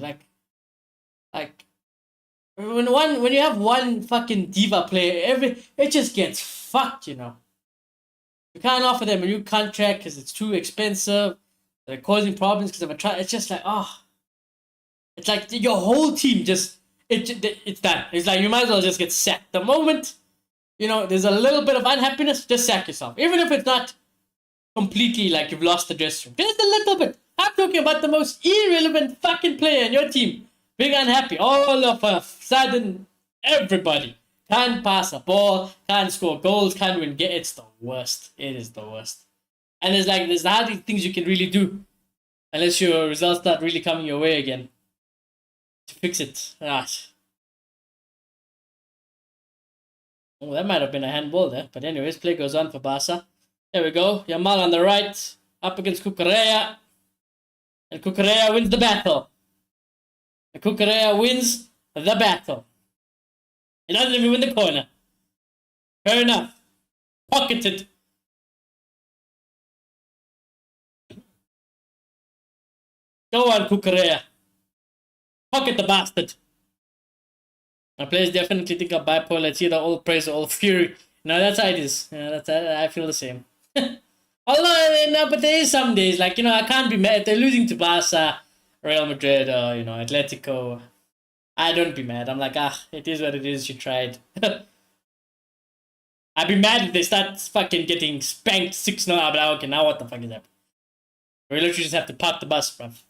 when you have one fucking diva player, it just gets fucked, you know. You can't offer them a new contract because it's too expensive. They're causing problems because of a try. It's just like, oh, it's like your whole team it's done. It's like you might as well just get sacked. The moment, you know, there's a little bit of unhappiness, just sack yourself. Even if it's not completely like you've lost the dressing room. Just a little bit. I'm talking about the most irrelevant fucking player in your team being unhappy. All of a sudden, everybody can't pass a ball, can't score goals, can't win games. It's the worst. It is the worst. And there's hardly things you can really do unless your results start really coming your way again to fix it. Oh, that might have been a handball there. But anyways, play goes on for Barca. There we go. Yamal on the right, up against Cucurella. And Cucurella wins the battle. And Cucurella wins the battle. He doesn't even win the corner. Fair enough. Pocketed. Go on, Cucurella. Pocket the bastard. My players definitely think I'm bipolar. It's either all praise or all fury. No, that's how it is. Yeah, I feel the same. Although, no, but there is some days, like, you know, I can't be mad. If they're losing to Barca, Real Madrid, or, you know, Atletico, I don't be mad. I'm like, it is what it is. You tried. I'd be mad if they start fucking getting spanked 6-0. I'll be like, okay, now what the fuck is happening? We literally just have to park the bus, bruv.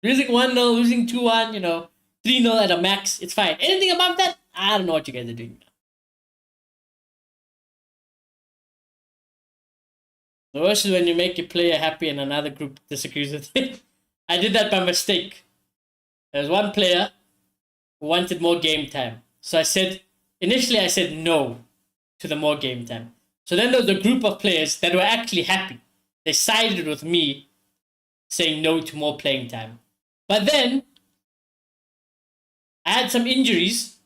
Losing 1-0, losing 2-1, you know, 3-0 at a max, it's fine. Anything above that, I don't know what you guys are doing. The worst is when you make your player happy and another group disagrees with it. I did that by mistake. There was one player who wanted more game time. So initially I said no to the more game time. So then there was a group of players that were actually happy. They sided with me saying no to more playing time. But then I had some injuries.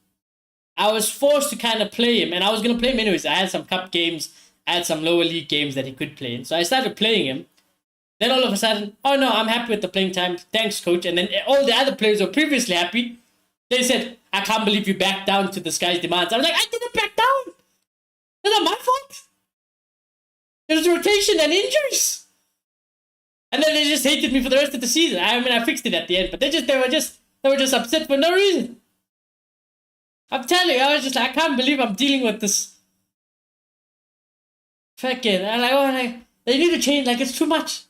I was forced to kind of play him, and I was going to play him anyways. I had some cup games, I had some lower league games that he could play in. So I started playing him. Then all of a sudden, oh no, I'm happy with the playing time. Thanks, coach. And then all the other players who were previously happy, they said, I can't believe you backed down to this guy's demands. I was like, I didn't back down. It's not my fault. It was rotation and injuries. And then they just hated me for the rest of the season. I mean, I fixed it at the end, but they were just upset for no reason. I'm telling you, I was just like, I can't believe I'm dealing with this. Fucking, I'm like, they need to change. Like, it's too much.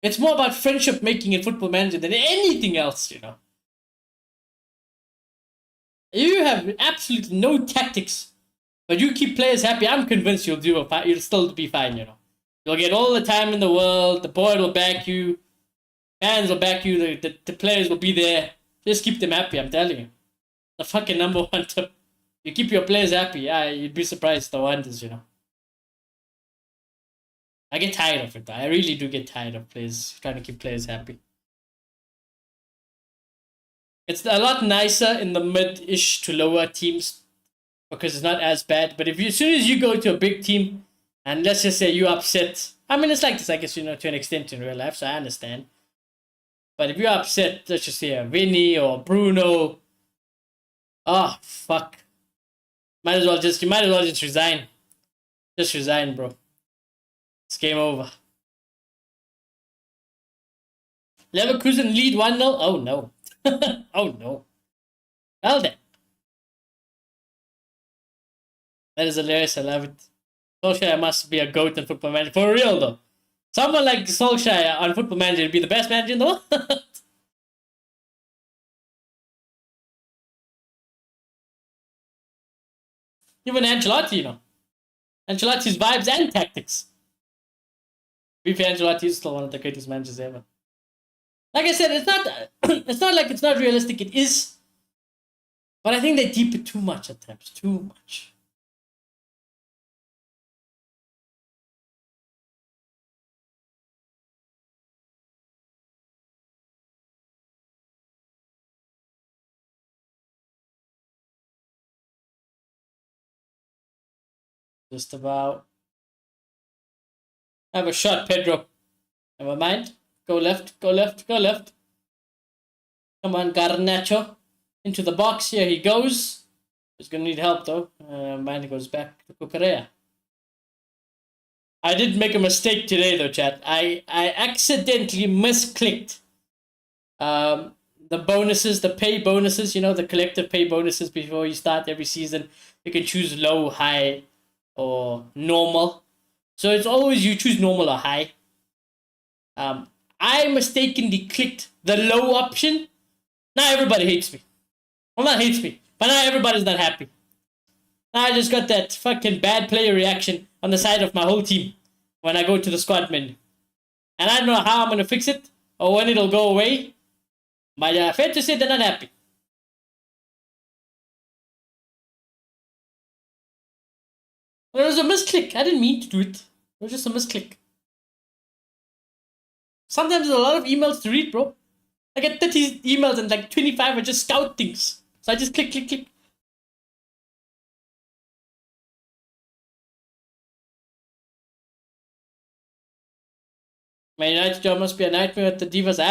It's more about friendship making in Football Manager than anything else, you know. You have absolutely no tactics, but you keep players happy. I'm convinced you'll still be fine, you know. You'll get all the time in the world. The board will back you. Fans will back you. The players will be there. Just keep them happy, I'm telling you. The fucking number one tip. You keep your players happy. Yeah, you'd be surprised the wonders, you know. I get tired of it, though. I really do get tired of players trying to keep players happy. It's a lot nicer in the mid-ish to lower teams because it's not as bad. But as soon as you go to a big team, and let's just say you're upset. I mean, it's like this, I guess, you know, to an extent in real life, so I understand. But if you're upset, let's just say Vinny or Bruno, fuck. You might as well just resign. Just resign, bro. It's game over. Leverkusen lead 1-0. Oh no. Oh no. Well then. That is hilarious. I love it. Solskjaer must be a goat in Football Manager. For real though. Someone like Solskjaer on Football Manager would be the best manager in the world. Even Ancelotti, you know. Ancelotti's vibes and tactics. Ancelotti is still one of the greatest managers ever. Like I said, it's not like it's not realistic. It is, but I think they deep it too much at times. Too much. Just about. Have a shot, Pedro. Never mind. Go left, go left, go left. Come on, Garnacho. Into the box. Here he goes. He's going to need help, though. Mine goes back to Kukurea. I did make a mistake today, though, chat. I accidentally misclicked the bonuses, the pay bonuses, you know, the collective pay bonuses before you start every season. You can choose low, high, or normal. So it's always you choose normal or high. I mistakenly clicked the low option. Now everybody hates me. Well, not hates me, but now everybody's not happy. Now I just got that fucking bad player reaction on the side of my whole team when I go to the squad menu. And I don't know how I'm going to fix it or when it'll go away. But fair to say they're not happy. It was a misclick. I didn't mean to do it. It was just a misclick. Sometimes there's a lot of emails to read, bro. I get 30 emails and like 25 are just scout things. So I just click. My United job must be a nightmare at the Divas. I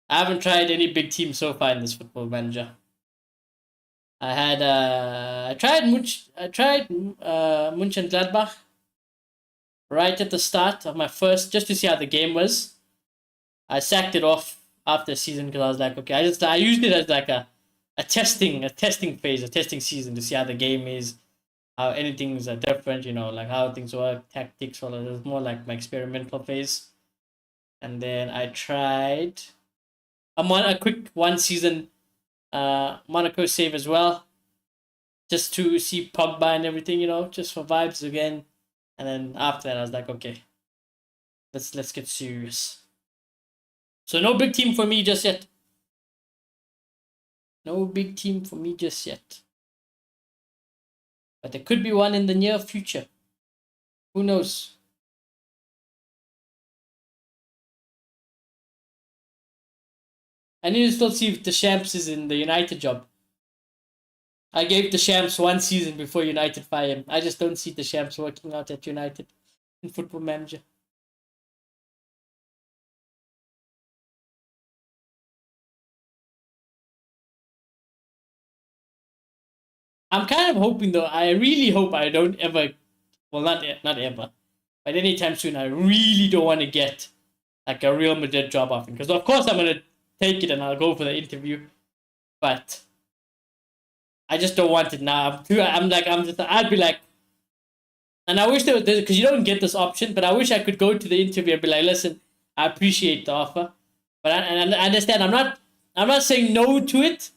haven't tried any big team so far in this Football Manager. I tried Mönchengladbach right at the start of my first, just to see how the game was. I sacked it off after the season because I was like, okay, I used it as like a testing phase, a testing season to see how the game is, how anything's different, you know, like how things work, tactics, all of it. It was more like my experimental phase. And then I tried a quick one season Monaco save as well, just to see Pogba and everything, you know, just for vibes again. And then after that, I was like, okay, let's get serious. So no big team for me just yet. No big team for me just yet. But there could be one in the near future. Who knows? I need to still see if the Champs is in the United job. I gave the Champs one season before United fire him. I just don't see the Champs working out at United in Football Manager. I'm kind of hoping, though. I really hope I don't ever. Well, not ever, but anytime soon. I really don't want to get like a Real Madrid job offer, because of course I'm gonna take it and I'll go for the interview, but I just don't want it now. I'd be like, and I wish there was, because you don't get this option, but I wish I could go to the interview and be like, listen, I appreciate the offer, but I understand I'm not saying no to it,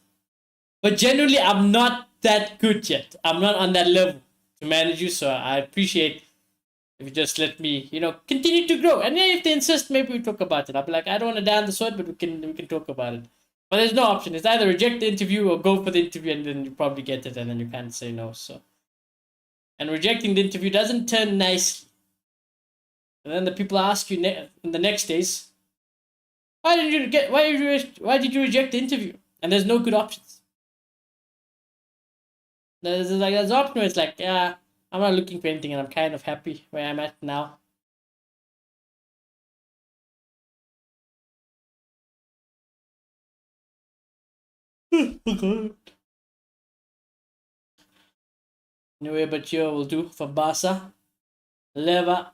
but generally I'm not that good yet. I'm not on that level to manage you, so I appreciate if you just let me, you know, continue to grow. And yeah, if they insist, maybe we talk about it. I'll be like, I don't want to down the sword, but we can talk about it. But there's no option. It's either reject the interview or go for the interview, and then you probably get it, and then you can't say no. So, and rejecting the interview doesn't turn nicely. And then the people ask you in the next days, why did you reject the interview? And there's no good options. There's an option where it's like, yeah, I'm not looking for anything and I'm kind of happy where I'm at now. Okay. Anyway, but you will do for Barca. Leva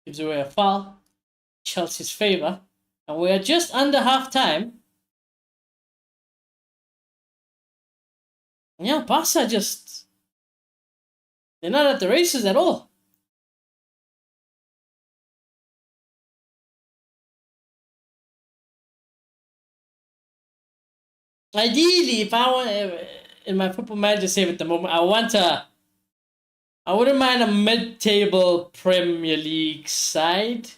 gives away a foul. Chelsea's favor. And we are just under half time. Yeah, Barca just... they're not at the races at all. Ideally, if I want... in my Football Manager save at the moment, I wouldn't mind a mid-table Premier League side.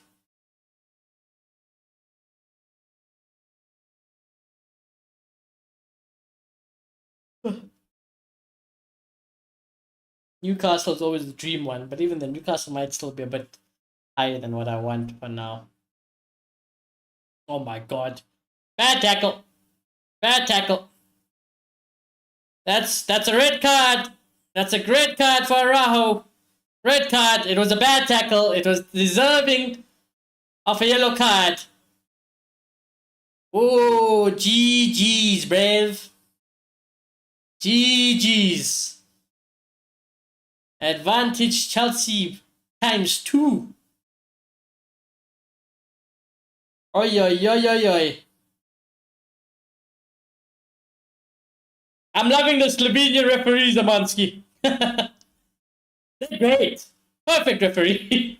Newcastle's always the dream one, but even the Newcastle might still be a bit higher than what I want for now. Oh my god. Bad tackle. Bad tackle. That's a red card. That's a red card for Araujo. Red card. It was a bad tackle. It was deserving of a yellow card. Oh, GG's, brave. GG's. Advantage Chelsea times 2. Oi, oi, oi, oi, oi. I'm loving the Slovenian referee, Zamanski. They're great. Perfect referee.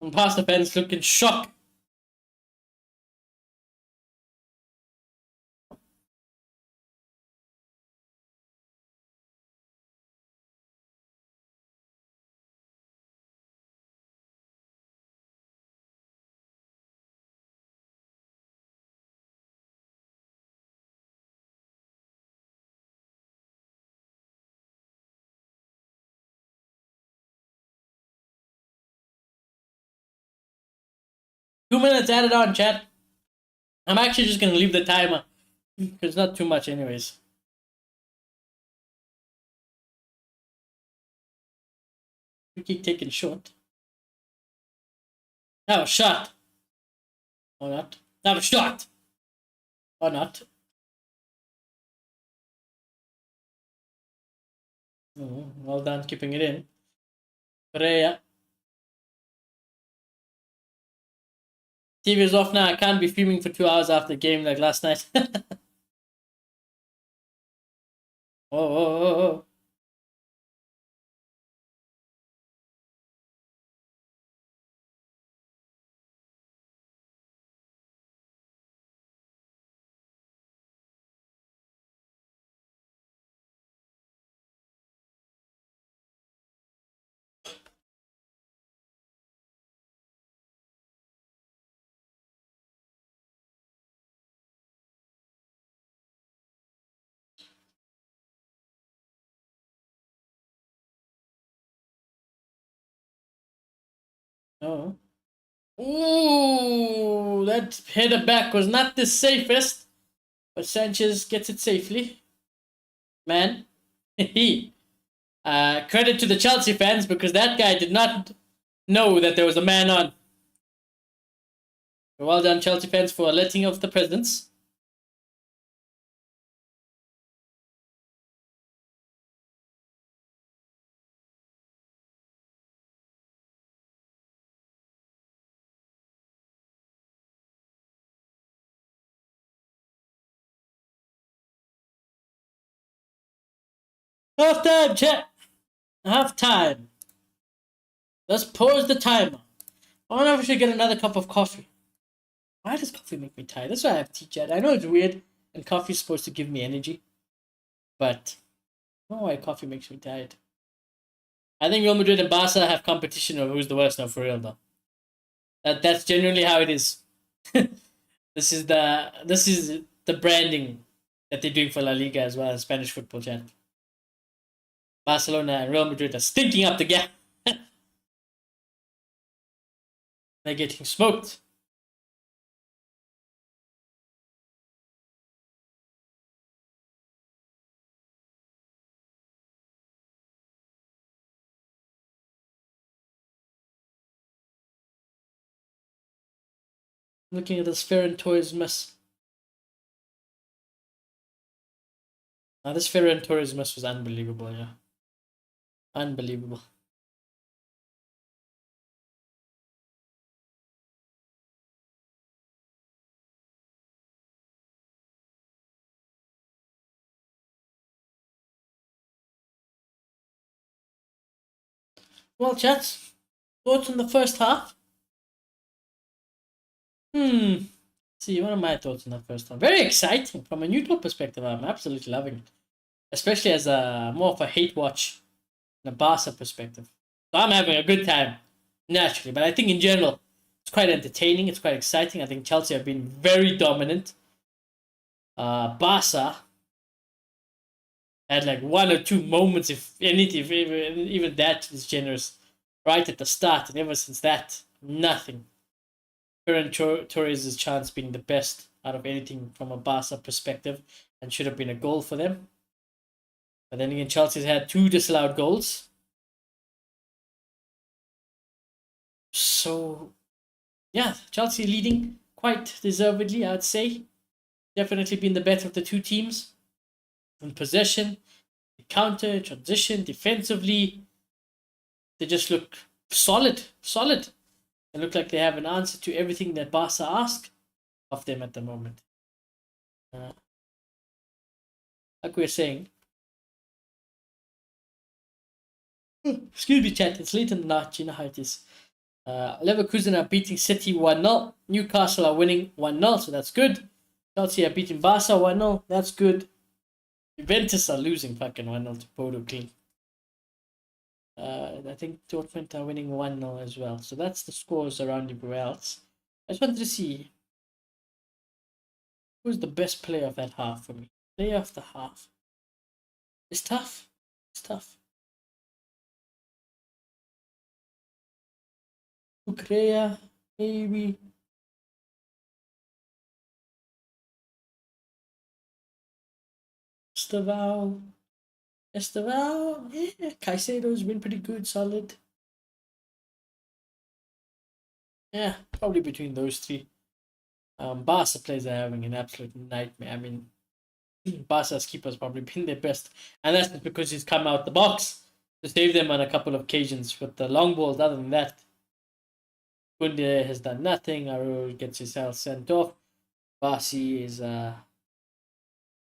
And past the fence looking shocked. Two minutes added on, chat. I'm actually just gonna leave the timer because it's not too much, anyways. We keep taking short. That was shot. Or not. That was shot. Or not. Oh, well done, keeping it in. Correa. TV is off now. I can't be fuming for 2 hours after the game like last night. Oh, oh, oh, oh. Oh. Ooh, that header back was not the safest, but Sanchez gets it safely. Man, credit to the Chelsea fans because that guy did not know that there was a man on. Well done, Chelsea fans, for letting off the presents. Half time, chat. Half time. Let's pause the timer. I wonder if we should get another cup of coffee. Why does coffee make me tired? That's why I have tea, chat. I know it's weird, and coffee's supposed to give me energy, but I don't know why coffee makes me tired. I think Real Madrid and Barca have competition of who's the worst now, for real though. That's genuinely how it is. This is the branding that they're doing for La Liga as well as Spanish football, chat. Barcelona and Real Madrid are stinking up the gap. They're getting smoked. Looking at this Ferran Torres miss. Now this Ferran Torres miss was unbelievable, yeah. Unbelievable. Well, chats, thoughts on the first half? See, what are my thoughts on the first half? Very exciting from a neutral perspective. I'm absolutely loving it, especially as a more of a hate watch, in a Barca perspective. So I'm having a good time. naturally. But I think in general, it's quite entertaining. It's quite exciting. I think Chelsea have been very dominant. Barca had like one or two moments, if anything, if even that is generous, right at the start, and ever since that, nothing. Ferran Torres' chance being the best out of anything from a Barca perspective, and should have been a goal for them. But then again, Chelsea's had two disallowed goals. So, yeah, Chelsea leading quite deservedly, I'd say. Definitely been the better of the two teams. In possession, counter, transition, defensively, they just look solid, solid. They look like they have an answer to everything that Barca ask of them at the moment. Like we were saying, excuse me, chat, it's late in the night, you know how it is. Leverkusen are beating City 1-0. Newcastle are winning 1-0, so that's good. Chelsea are beating Barca 1-0, that's good. Juventus are losing fucking 1-0 to Bodo Glimt. I think Dortmund are winning 1-0 as well. So that's the scores around everywhere else. I just wanted to see who's the best player of that half for me. Player of the half. It's tough. It's tough. Ukrea, maybe. Estaval. Yeah. Caicedo's been pretty good, solid. Yeah, probably between those three. Barca players are having an absolute nightmare. I mean, Barca's keeper's probably been their best, and that's just because he's come out the box to save them on a couple of occasions with the long balls. Other than that, Kunde has done nothing. Aru gets himself sent off. Basi is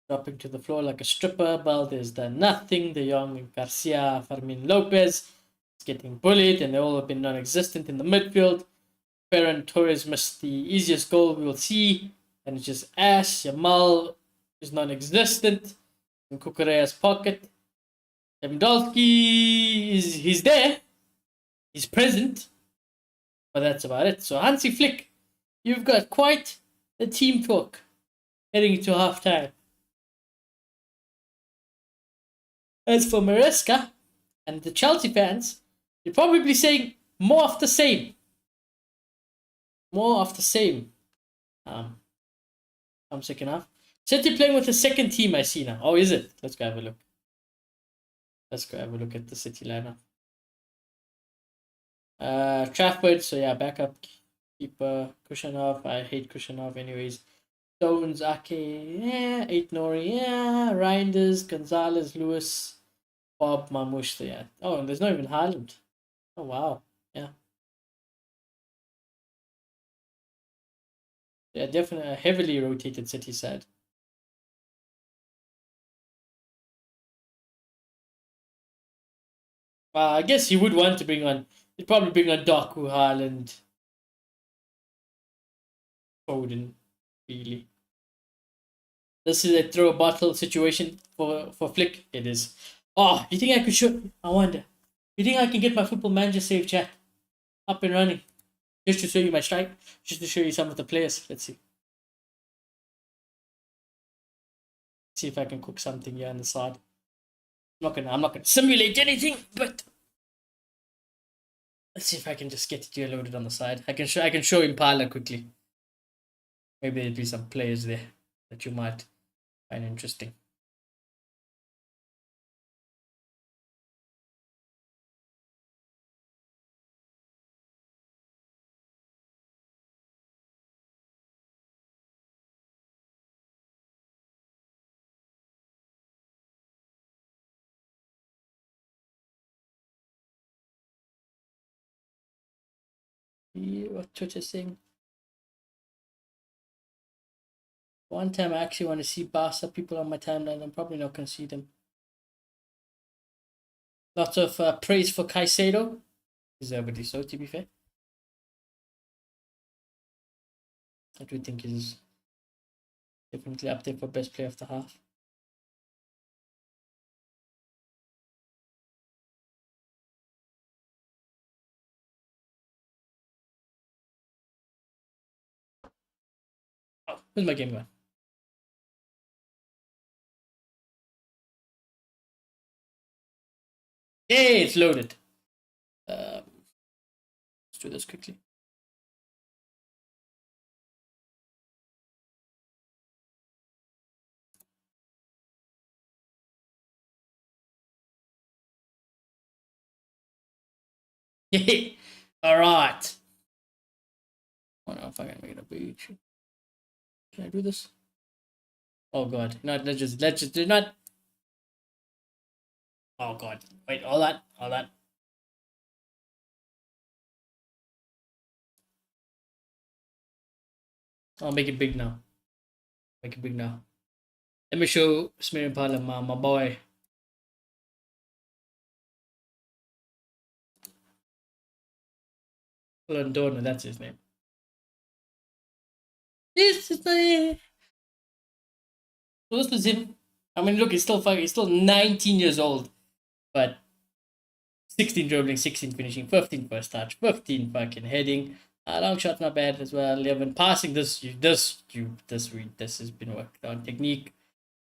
dropping to the floor like a stripper. Balde's done nothing. De Jong, Garcia, Fermin Lopez is getting bullied, and they all have been non-existent in the midfield. Ferran Torres missed the easiest goal we will see, and it's just ass. Yamal is non-existent in Kukureya's pocket. Lewandowski he's there, he's present, but that's about it. So Hansi Flick, you've got quite the team talk heading into halftime. As for Maresca and the Chelsea fans, you're probably saying more of the same. More of the same. I'm second half. City playing with the second team I see now. Oh, is it? Let's go have a look. Let's go have a look at the City lineup. Trafford, so yeah, backup keeper, Kushanov. I hate Kushanov anyways. Stones, Ake, yeah, Eight Nori, yeah, Reinders, Gonzalez, Lewis, Bob, Mamush, so yeah. Oh, and there's not even Haaland. Oh wow. Yeah. Yeah, definitely a heavily rotated City side. I guess he would want to bring on. He'd probably bring on Doku, Haaland, Foden, really. This is a throw a bottle situation for Flick. It is. Oh, you think I could show? I wonder. You think I can get my football manager save chat up and running? Just to show you my strike. Just to show you some of the players. Let's see. See if I can cook something here on the side. I'm not gonna simulate anything, but let's see if I can just get it here loaded on the side. I can show Impala quickly. Maybe there'll be some players there that you might find interesting. What Twitch is saying. One time I actually want to see Barca people on my timeline. I'm probably not going to see them. Lots of praise for Caicedo. Deservedly so, to be fair. I do think he's definitely up there for best player of the half. Oh, where's my game going? Yay, it's loaded. Let's do this quickly. Yay! All right. I don't know if I can make it a page. Can I do this? Oh god, not let's just do not. Oh god, wait, all that. I'll make it big now. Make it big now. Let me show Smear Impala, my boy. Londona, that's his name. This is my. So this is him. I mean, look, he's still fucking. He's still 19 years old, but 16 dribbling, 16 finishing, 15 first touch, 15 fucking heading. Long shot not bad as well. 11 passing. This has been worked on. Technique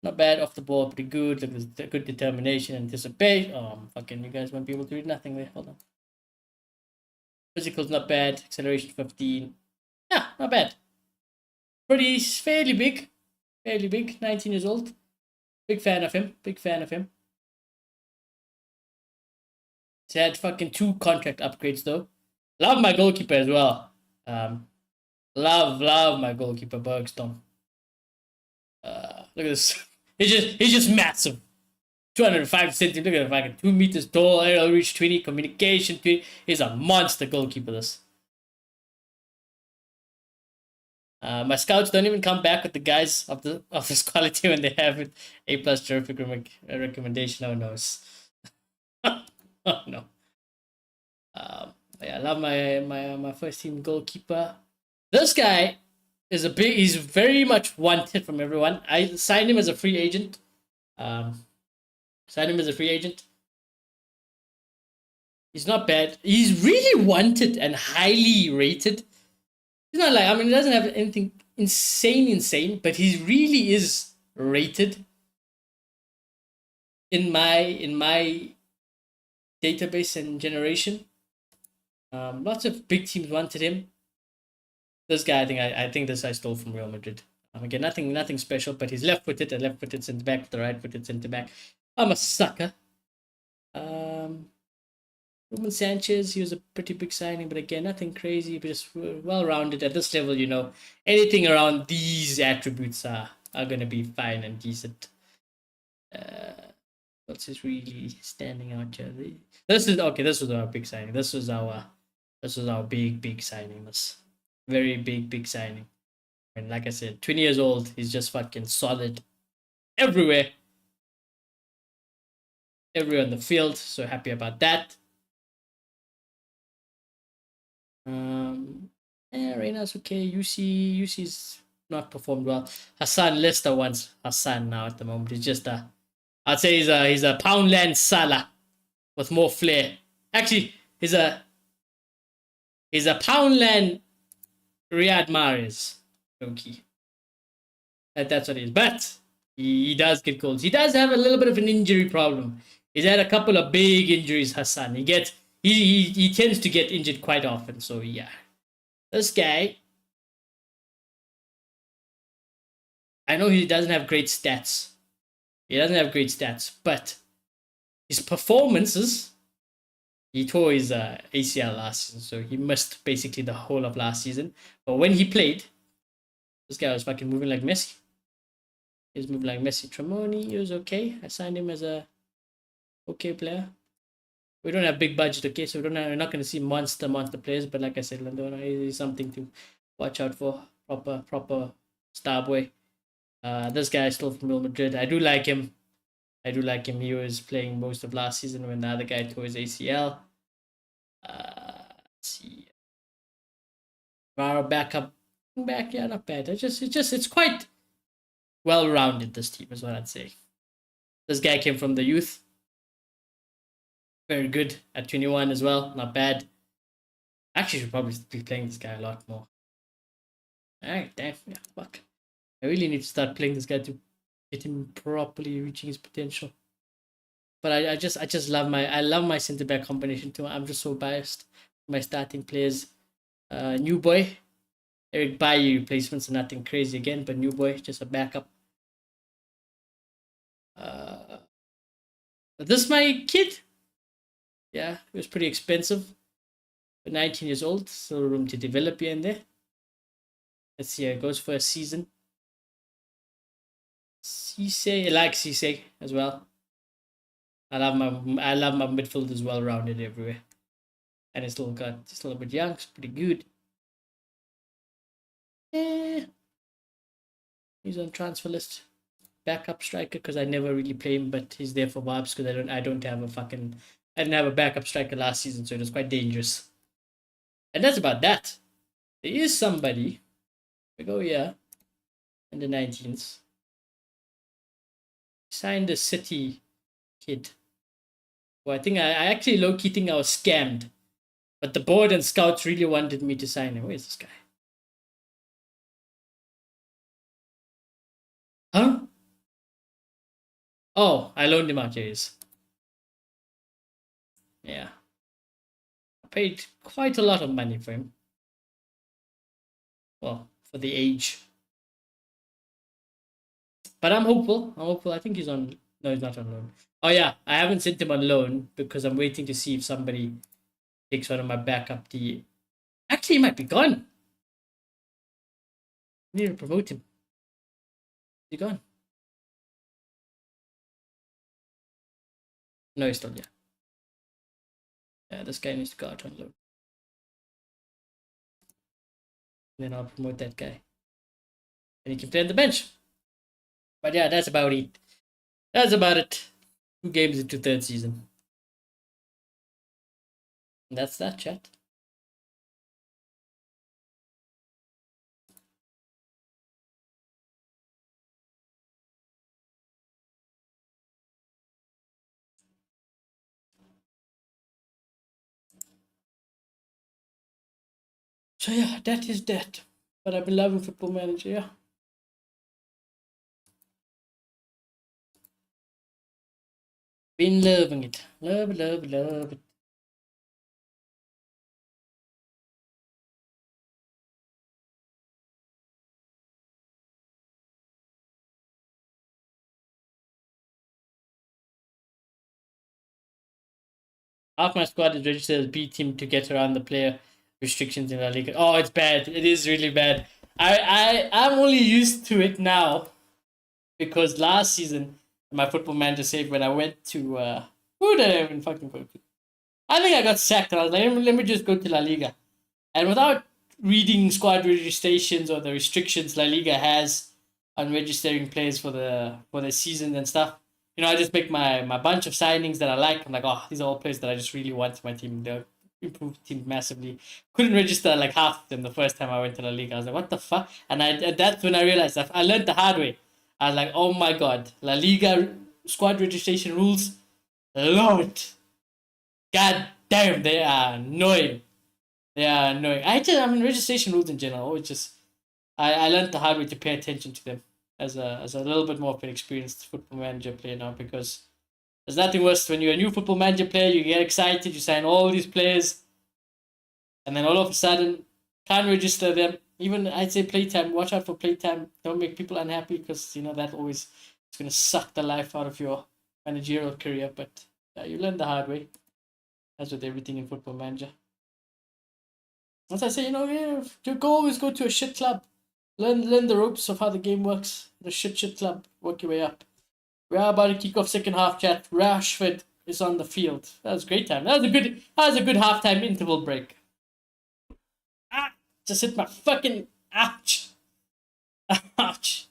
not bad. Off the ball pretty good. Look, there's good determination, anticipation. Oh, fucking you guys won't be able to read nothing there. Hold on. Physical's not bad. Acceleration 15. Yeah, not bad. Pretty fairly big. Fairly big. 19 years old. Big fan of him. Big fan of him. He's had fucking 2 contract upgrades though. Love my goalkeeper as well. Love my goalkeeper, Bergstrom. Look at this. He's just massive. 205 centimeters. Look at the fucking 2 meters tall. Aerial reach 20. Communication 20. He's a monster goalkeeper. This. My scouts don't even come back with the guys of this quality when they have it. A+ terrific recommendation. Oh no. Oh no. Yeah, I love my first team goalkeeper. This guy is he's very much wanted from everyone. I signed him as a free agent. Signed him as a free agent. He's not bad. He's really wanted and highly rated. He's not like, I mean, he doesn't have anything insane, but he really is rated in my database and generation. Lots of big teams wanted him. This guy, I think this I stole from Real Madrid. Again, nothing special, but he's left-footed, a left-footed centre back, the right-footed centre back. I'm a sucker. Ruben Sanchez, he was a pretty big signing, but again, nothing crazy, but just well-rounded at this level. You know, anything around these attributes are gonna be fine and decent. What's is really standing out here? This is okay. This was our big signing. This was our big signing. This very big signing. And like I said, 20 years old. He's just fucking solid everywhere. Everywhere on the field. So happy about that. Yeah, Reina's okay. UC's not performed well. Hassan Leicester wants Hassan now at the moment. He's just I'd say he's a Poundland Salah with more flair. Actually, he's a Poundland Riyad Mahrez. Okay. That's what he is. But he does get goals. He does have a little bit of an injury problem. He's had a couple of big injuries, Hassan. He tends to get injured quite often. So yeah. This guy, I know he doesn't have great stats. He doesn't have great stats, but his performances, he tore his ACL last season, so he missed basically the whole of last season. But when he played, this guy was fucking moving like Messi. He was moving like Messi. Tremoni, he was okay. I signed him as a okay player. We don't have big budget, okay, so we're not going to see monster players. But like I said, Londona is something to watch out for. Proper star boy. This guy is still from Real Madrid. I do like him. He was playing most of last season when the other guy tore his ACL. Let's see. Back, yeah, not bad. It's quite well-rounded, this team, is what I'd say. This guy came from the youth. Very good at 21 as well. Not bad. Actually, should probably be playing this guy a lot more. Alright, damn. Yeah, fuck. I really need to start playing this guy to get him properly reaching his potential. But I just love my centre back combination too. I'm just so biased. My starting players, New Boy, Eric Bailly replacements are nothing crazy again, but New Boy just a backup. This my kid. Yeah, it was pretty expensive. But 19 years old, still room to develop here and there. Let's see how it goes for a season. Cisse, I like Cisse as well. I love my midfielders well rounded everywhere. And it's still a little bit young, it's pretty good. Yeah. He's on transfer list. Backup striker because I never really play him, but he's there for vibes because I didn't have a backup striker last season, so it was quite dangerous. And that's about that. There is somebody. We go here in the 19s. Signed a City kid. Well, I think I actually low-key think I was scammed. But the board and scouts really wanted me to sign him. Where's this guy? Huh? Oh, I loaned him out, Jays. Yeah. I paid quite a lot of money for him. Well, for the age. But I'm hopeful. I think he's on... No, he's not on loan. Oh, yeah. I haven't sent him on loan because I'm waiting to see if somebody takes one of my backup. Actually, he might be gone. I need to promote him. Is he gone? No, he's still here. Yeah, this guy needs to go out on loan. And then I'll promote that guy. And he can play on the bench. But yeah, that's about it. That's about it. 2 games into 3rd season. And that's that, chat. So yeah, that is that. But I've been loving Football Manager, yeah. Been loving it. Love it. Half my squad is registered as B team to get around the player restrictions in La Liga. Oh, it's bad. It is really bad. I'm only used to it now because last season my Football Manager saved when I went to who did I even fucking go to? I think I got sacked and I was like, let me just go to La Liga. And without reading squad registrations or the restrictions La Liga has on registering players for the season and stuff, I just make my bunch of signings that I like. I'm like, oh, these are all players that I just really want to my team. They'll improve the team massively. Couldn't register like half of them the first time I went to La Liga. I was like, what the fuck? And that's when I realized I learned the hard way. I was like, oh my god, La Liga squad registration rules, Lord, god damn, they are annoying. They are annoying. I mean, registration rules in general. I learned the hard way to pay attention to them as a little bit more of an experienced Football Manager player now, because there's nothing worse when you're a new Football Manager player. You get excited, you sign all these players, and then all of a sudden can't register them. Even I'd say playtime. Watch out for playtime. Don't make people unhappy, because that always is gonna suck the life out of your managerial career. But yeah, you learn the hard way. As with everything in Football Manager. As I say, you always go to a shit club. Learn the ropes of how the game works. The shit club. Work your way up. We are about to kick off second half, chat. Rashford is on the field. That was a great time. That was a good halftime interval break. Just hit my fucking ouch. Ouch.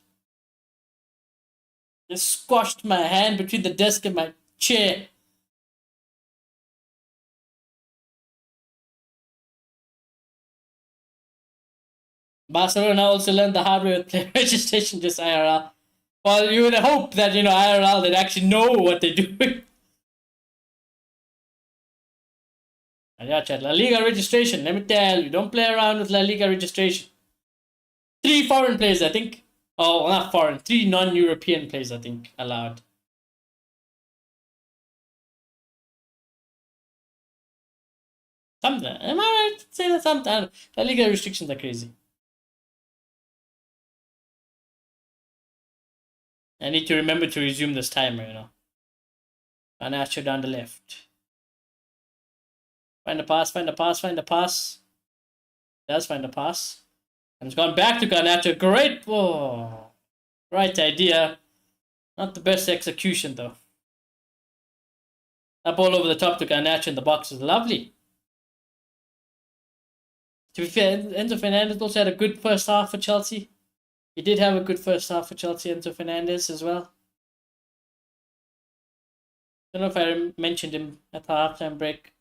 Just squashed my hand between the desk and my chair. Barcelona also learned the hard way with player registration, just IRL. Well, you would hope that, IRL, they actually know what they're doing. And yeah, chat, La Liga registration, let me tell you, don't play around with La Liga registration. 3 foreign players, I think. Oh, not foreign. 3 non-European players, I think, allowed. Something. Am I right to say that? Something. The legal restrictions are crazy. I need to remember to resume this timer, you know. Garnacho down the left. Find the pass, find the pass, find the pass. Does find the pass. And it's gone back to Garnacho. Great ball. Right idea. Not the best execution, though. That ball over the top to Garnacho in the box is lovely. To be fair, Enzo Fernandez also had a good first half for Chelsea. He did have a good first half for Chelsea, Enzo Fernandez, as well. I don't know if I mentioned him at the halftime break.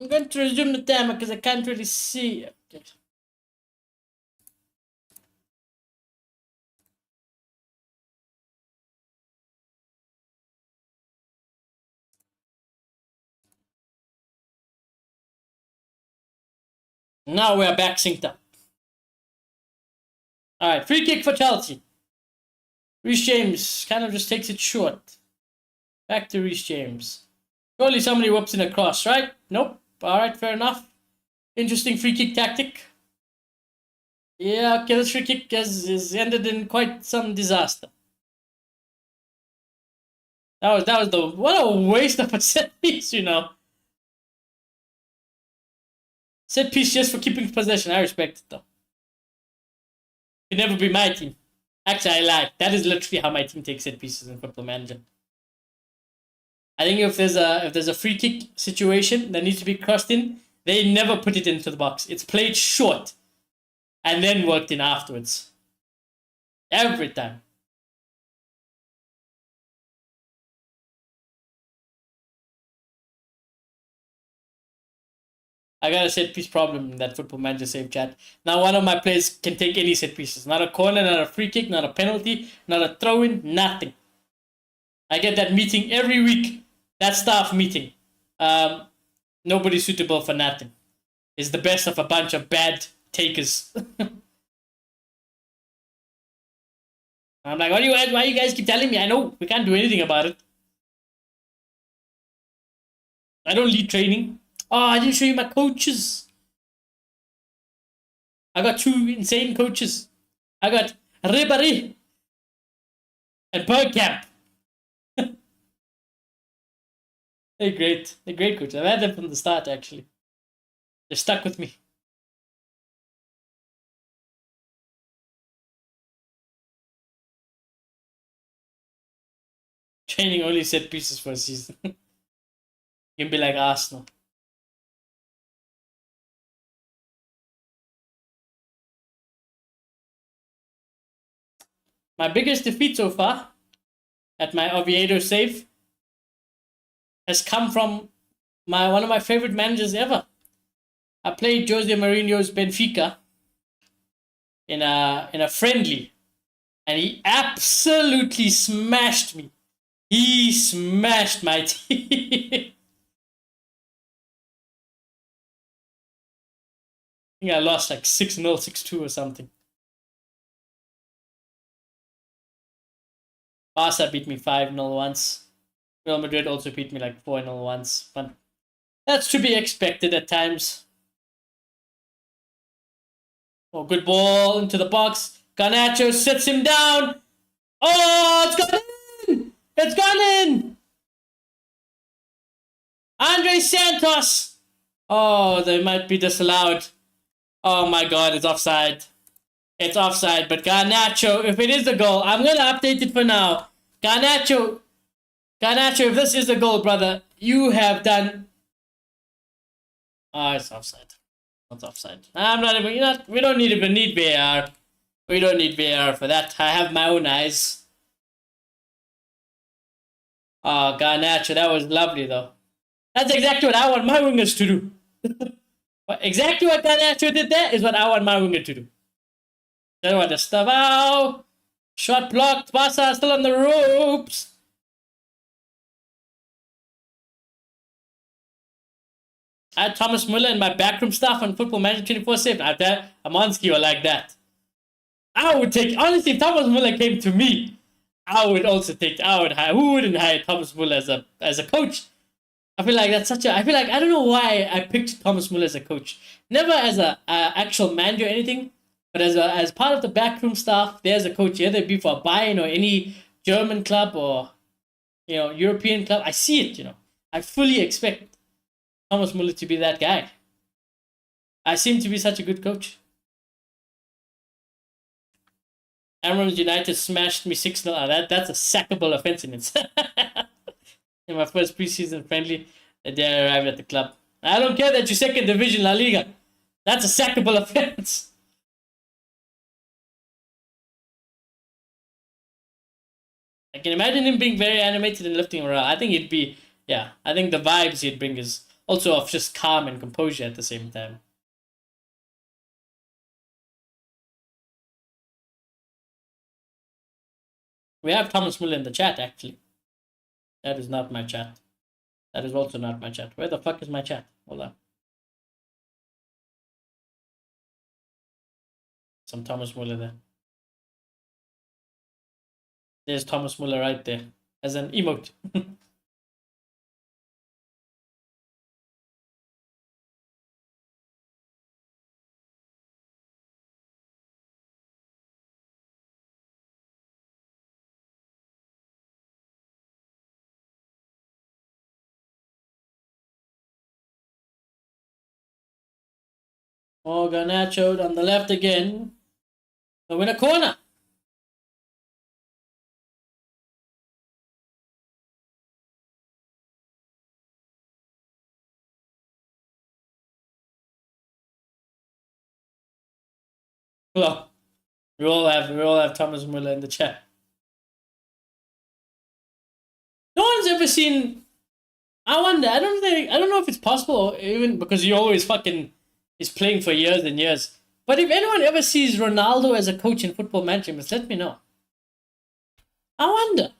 I'm going to resume the timer because I can't really see. Okay. Now we're back synced up. Alright, free kick for Chelsea. Reece James kind of just takes it short. Back to Reece James. Surely somebody whoops in a cross, right? Nope. Alright, fair enough. Interesting free kick tactic. Yeah, okay, this free kick has ended in quite some disaster. That was the what a waste of a set piece, you know. Set piece just for keeping possession. I respect it though. Could never be my team. Actually, I lie. That is literally how my team takes set pieces in Football Manager. I think if there's a free kick situation that needs to be crossed in, they never put it into the box. It's played short and then worked in afterwards. Every time. I got a set piece problem in that Football Manager save chat. Now one of my players can take any set pieces. Not a corner, not a free kick, not a penalty, not a throw-in, nothing. I get that meeting every week. That staff meeting. Nobody suitable for nothing. It's the best of a bunch of bad takers. I'm like, why you guys keep telling me? I know we can't do anything about it. I don't lead training. Oh, I didn't show you my coaches. I got 2 insane coaches. I got Ribéry and Bergkamp. They're great. They're great coaches. I've had them from the start, actually. They're stuck with me. Training only set pieces for a season. You can be like Arsenal. My biggest defeat so far at my Oviedo save has come from one of my favorite managers ever. I played Jose Mourinho's Benfica in a friendly, and he absolutely smashed me. He smashed my team. I think I lost like 6-0, 6-2 or something. Barca beat me 5-0 once. Real Madrid also beat me like 4-0 once. But that's to be expected at times. Oh, good ball into the box. Garnacho sits him down. Oh, it's gone in! It's gone in! Andre Santos! Oh, they might be disallowed. Oh my god, it's offside. It's offside, but Garnacho, if it is a goal, I'm going to update it for now. Garnacho, if this is a goal, brother, you have done... Oh, it's offside. It's offside. I'm not even... we don't even need VAR. We don't need VAR for that. I have my own eyes. Oh, Garnacho, that was lovely though. That's exactly what I want my wingers to do. Exactly what Garnacho did there is what I want my winger to do. Then what, Estavao. Shot blocked. Barca still on the ropes. I had Thomas Muller in my backroom staff on Football Manager 24/7. I bet Amonski were like that. I would take, honestly, if Thomas Muller came to me, I would also take, who wouldn't hire Thomas Muller as a coach? I feel like that's such a, I feel like, I don't know why I picked Thomas Muller as a coach. Never as a actual manager or anything, but as part of the backroom staff, there's a coach, whether it be for Bayern or any German club or, European club. I see it, I fully expect Thomas Muller to be that guy. I seem to be such a good coach. Amrams United smashed me 6-0. That's a sackable offense in itself. In my first preseason friendly, the day I arrived at the club. I don't care that you're second division La Liga. That's a sackable offense. I can imagine him being very animated and lifting morale. I think he'd be, I think the vibes he'd bring is also of just calm and composure at the same time. We have Thomas Muller in the chat, actually. That is not my chat. That is also not my chat. Where the fuck is my chat? Hold on. Some Thomas Muller there. There's Thomas Muller right there. As an emote. Oh, Garnacho on the left again. So in a corner. Hello. We all have Thomas Muller in the chat. No one's ever seen. I wonder. I don't know if it's possible, even because he always fucking is playing for years and years. But if anyone ever sees Ronaldo as a coach in Football Manager, just let me know. I wonder.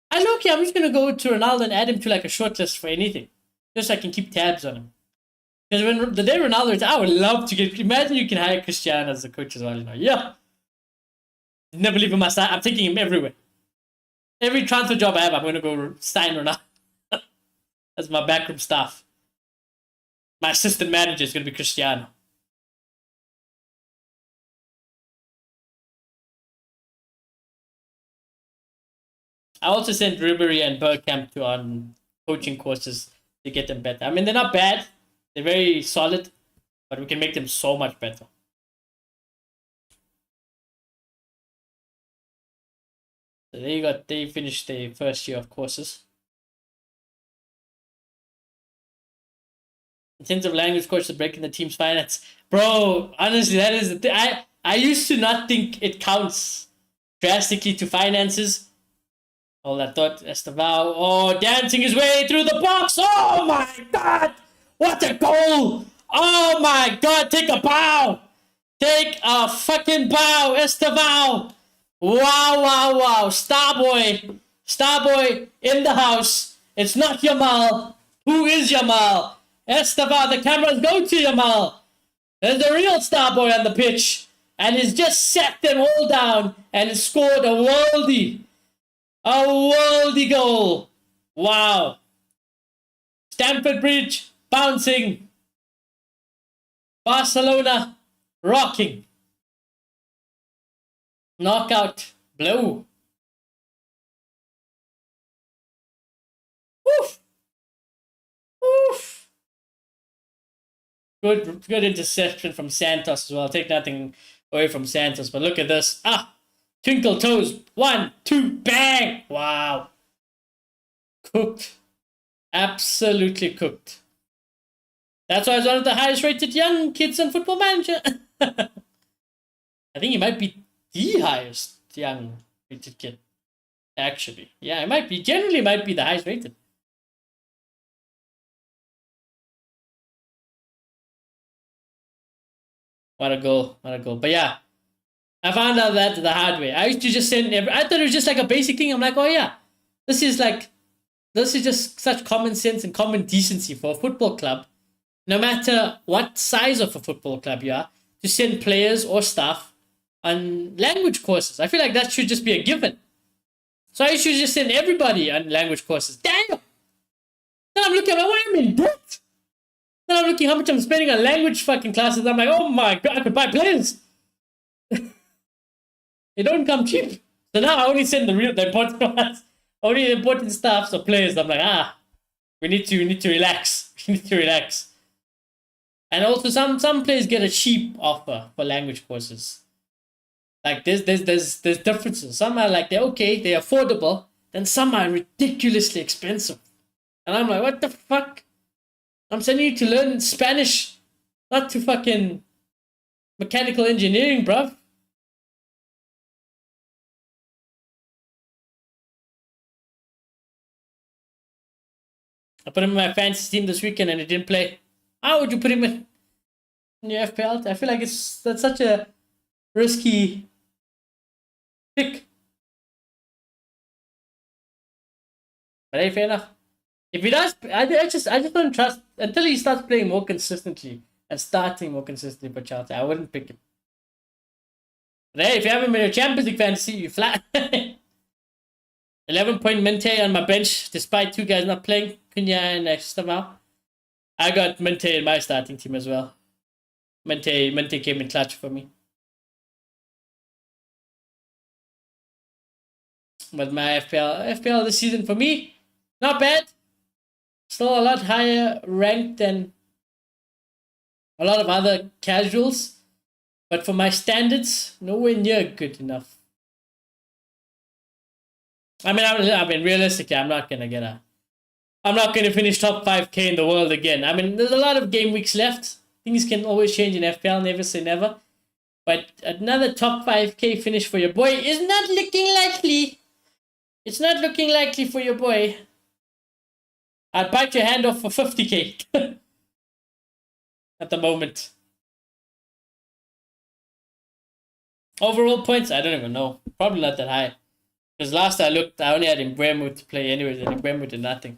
I'm just gonna go to Ronaldo and add him to like a short list for anything, just so I can keep tabs on him. Because when the day Ronaldo is, I would love to get. Imagine you can hire Cristiano as a coach as well. Yeah. Never leave him my side. I'm taking him everywhere. Every transfer job I have, I'm gonna go sign Ronaldo as my backroom staff. My assistant manager is gonna be Cristiano. I also sent Ribery and Bergkamp to on coaching courses to get them better. I mean, they're not bad. They're very solid, but we can make them so much better. So they finished their first year of courses. Intensive language courses breaking the team's finance. Bro, honestly, that is the thing. I used to not think it counts drastically to finances. All that thought, Estavao, dancing his way through the box. Oh my god! What a goal! Oh my god, take a bow! Take a fucking bow, Estavao! Wow. Starboy in the house. It's not Yamal. Who is Yamal? Estavao, the cameras go to Yamal. There's the real Starboy on the pitch. And he's just set them all down and scored a worldie goal. Wow. Stamford Bridge bouncing. Barcelona rocking. Knockout blow. Woof. Good interception from Santos as well. Take nothing away from Santos, but look at this. Twinkle toes. 1, 2, bang! Wow. Cooked. Absolutely cooked. That's why he's one of the highest rated young kids on Football Manager. I think he might be the highest young rated kid. Actually, yeah, it might be. Generally, might be the highest rated. What a goal! What a goal! But yeah, I found out that the hard way. I used to just send. I thought it was just like a basic thing. I'm like, oh yeah, this is like this is just such common sense and common decency for a football club, no matter what size of a football club you are, to send players or staff on language courses. I feel like that should just be a given. So I should just send everybody on language courses. Damn! Then I'm looking, I'm like, what am I in debt? Then I'm looking how much I'm spending on language fucking classes. I'm like, oh my god, I could buy players. They don't come cheap. So now I only send the important ones, only the important stuff, so players. I'm like, we need to relax. We need to relax. And also some players get a cheap offer for language courses. Like there's differences. Some are like they're okay, they're affordable, then some are ridiculously expensive. And I'm like, what the fuck? I'm sending you to learn Spanish, not to fucking mechanical engineering, bruv. I put him in my fantasy team this weekend and he didn't play. How would you put him in your FPL? I feel like that's such a risky pick. But hey, fair enough. If he does, I just don't trust until he starts playing more consistently and starting more consistently for Chelsea. I wouldn't pick him. But hey, if you haven't been a Champions League fantasy, you flat. 11-point Mente on my bench, despite two guys not playing, Cunha and Stavao. I got Mente in my starting team as well. Mente came in clutch for me. But my FPL this season for me, not bad. Still a lot higher ranked than a lot of other casuals. But for my standards, nowhere near good enough. I mean, realistically, I'm not gonna finish top 5K in the world again. I mean, there's a lot of game weeks left. Things can always change in FPL. Never say never. But another top 5K finish for your boy is not looking likely. It's not looking likely for your boy. I'd bite your hand off for 50K at the moment. Overall points, I don't even know. Probably not that high. Because last I looked, I only had Mbeumo to play anyways, and Mbeumo did nothing.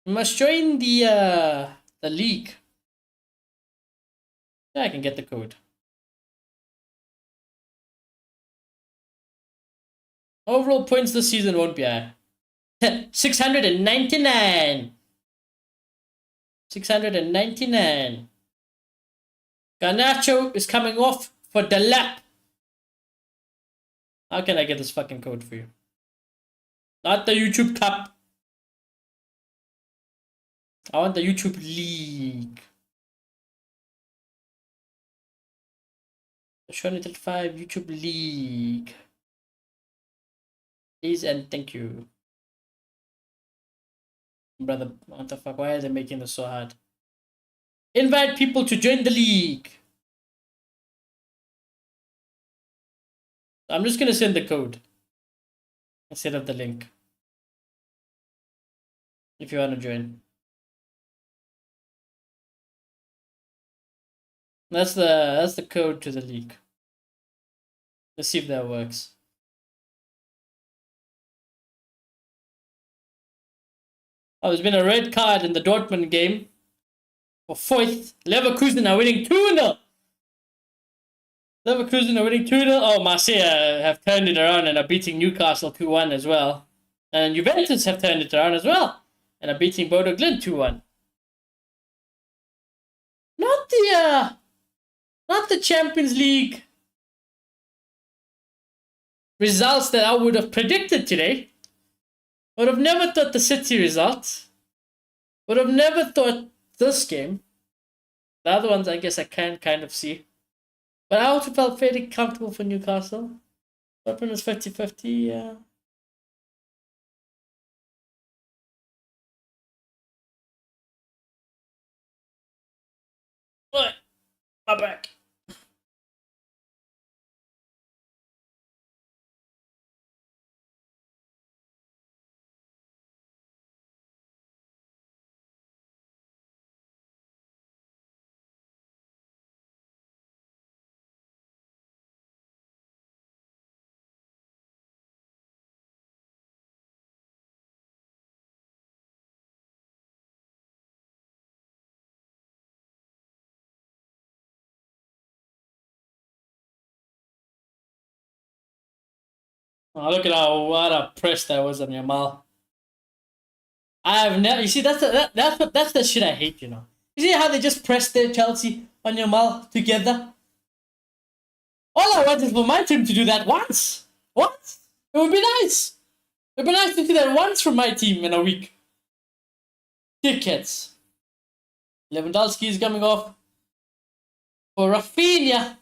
You must join the league. Yeah, I can get the code. Overall points this season won't be high. 699. 699. Garnacho is coming off for the lap. How can I get this fucking code for you? Not the YouTube Cup. I want the YouTube League. Shonitel 5 YouTube League. Please and thank you. Brother, what the fuck? Why are they making this so hard? Invite people to join the league. I'm just gonna send the code instead of the link. If you wanna join. That's the code to the league. Let's see if that works. Oh, there's been a red card in the Dortmund game. For fourth, Leverkusen are winning 2-0. Leverkusen are winning 2-0. Oh, Marseille have turned it around and are beating Newcastle 2-1 as well. And Juventus have turned it around as well and are beating Bodo Glimt 2-1. Not the Champions League results that I would have predicted today. Would have never thought the City result. Would have never thought this game. The other ones, I guess I can kind of see. But I also felt fairly comfortable for Newcastle. Dortmund was 50-50, yeah. What? My back. Oh, look at how what a press that was on Yamal. I have never. You see, that's the shit I hate. You know. You see how they just pressed their Chelsea on Yamal together. All I want is for my team to do that once. Once. It would be nice. It would be nice to do that once from my team in a week. Dickheads. Lewandowski is coming off for Rafinha.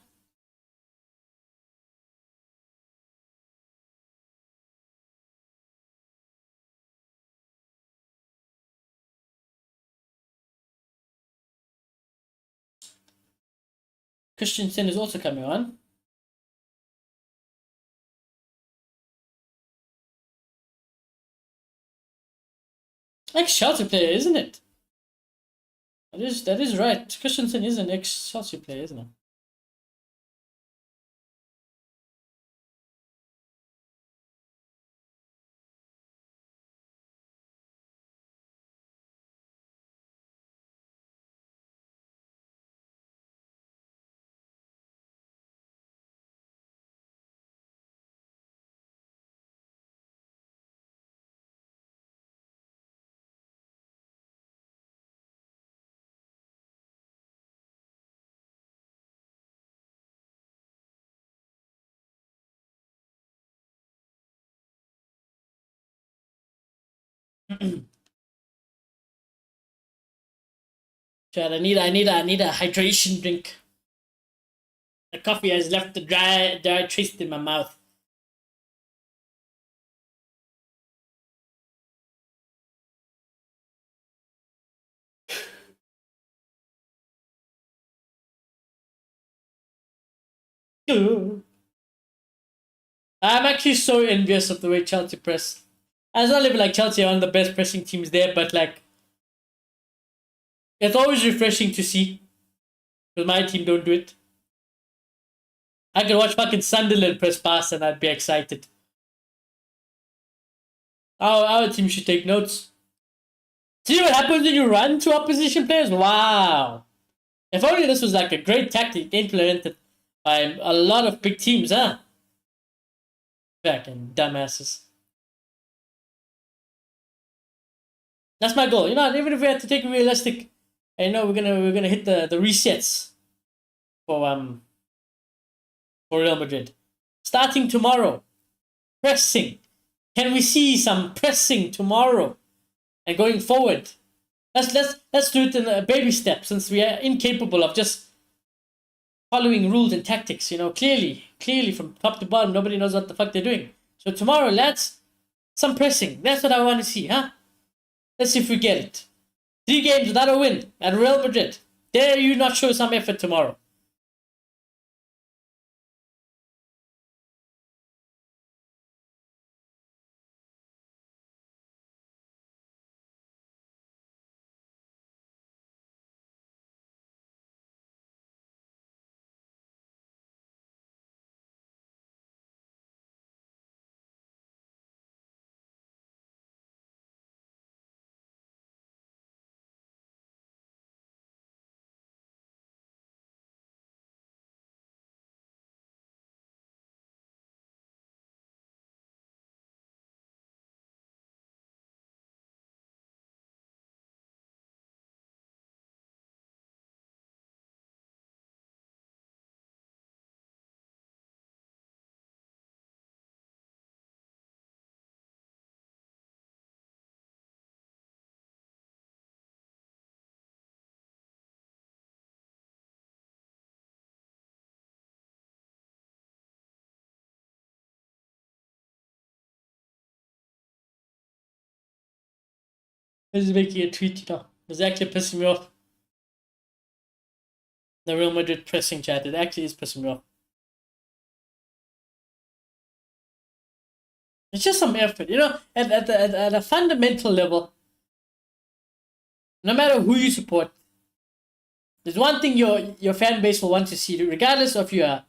Christensen is also coming on. Ex-Chelsea player, isn't it? That is right. Christensen is an ex-Chelsea player, isn't it? Chad, I need a hydration drink. The coffee has left the dry taste in my mouth. I'm actually so envious of the way Chelsea press. It's not even like Chelsea are one of the best pressing teams there, but like it's always refreshing to see. Because my team don't do it. I could watch fucking Sunderland press pass and I'd be excited. Our team should take notes. See what happens when you run to opposition players? Wow. If only this was like a great tactic implemented by a lot of big teams, huh? Fucking dumbasses. That's my goal. You know, even if we have to take a realistic, I know we're gonna hit the resets for Real Madrid. Starting tomorrow. Pressing. Can we see some pressing tomorrow? And going forward. Let's do it in a baby step, since we are incapable of just following rules and tactics, you know, clearly from top to bottom, nobody knows what the fuck they're doing. So tomorrow, lads, some pressing. That's what I want to see, huh? Let's see if we get it. 3 games without a win at Real Madrid. Dare you not show some effort tomorrow? This is making a tweet, you know. It's actually pissing me off. The Real Madrid pressing chat. It actually is pissing me off. It's just some effort, you know. At a fundamental level, no matter who you support, there's one thing your fan base will want to see, regardless of your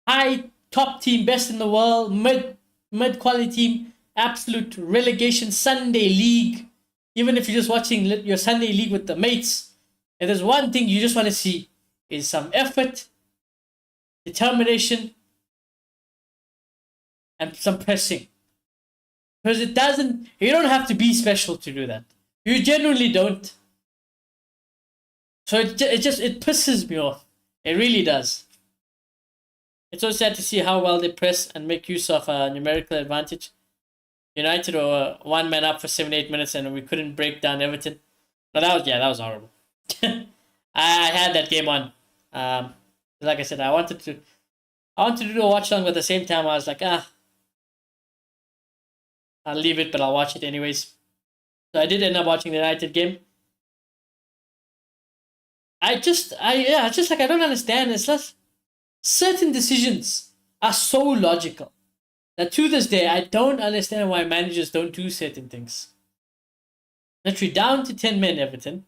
high top team, best in the world, mid quality team, absolute relegation Sunday league. Even if you're just watching your Sunday league with the mates, and there's one thing you just want to see is some effort, determination, and some pressing. Because you don't have to be special to do that. You genuinely don't. So it pisses me off. It really does. It's so sad to see how well they press and make use of a numerical advantage. United were one man up for 78 minutes and we couldn't break down Everton. But that was horrible. I had that game on. Like I said, I wanted to do a watch along, but at the same time I was like, I'll leave it, but I'll watch it anyways. So I did end up watching the United game. I just like I don't understand. It's just certain decisions are so logical that to this day I don't understand why managers don't do certain things. Literally down to 10 men, Everton.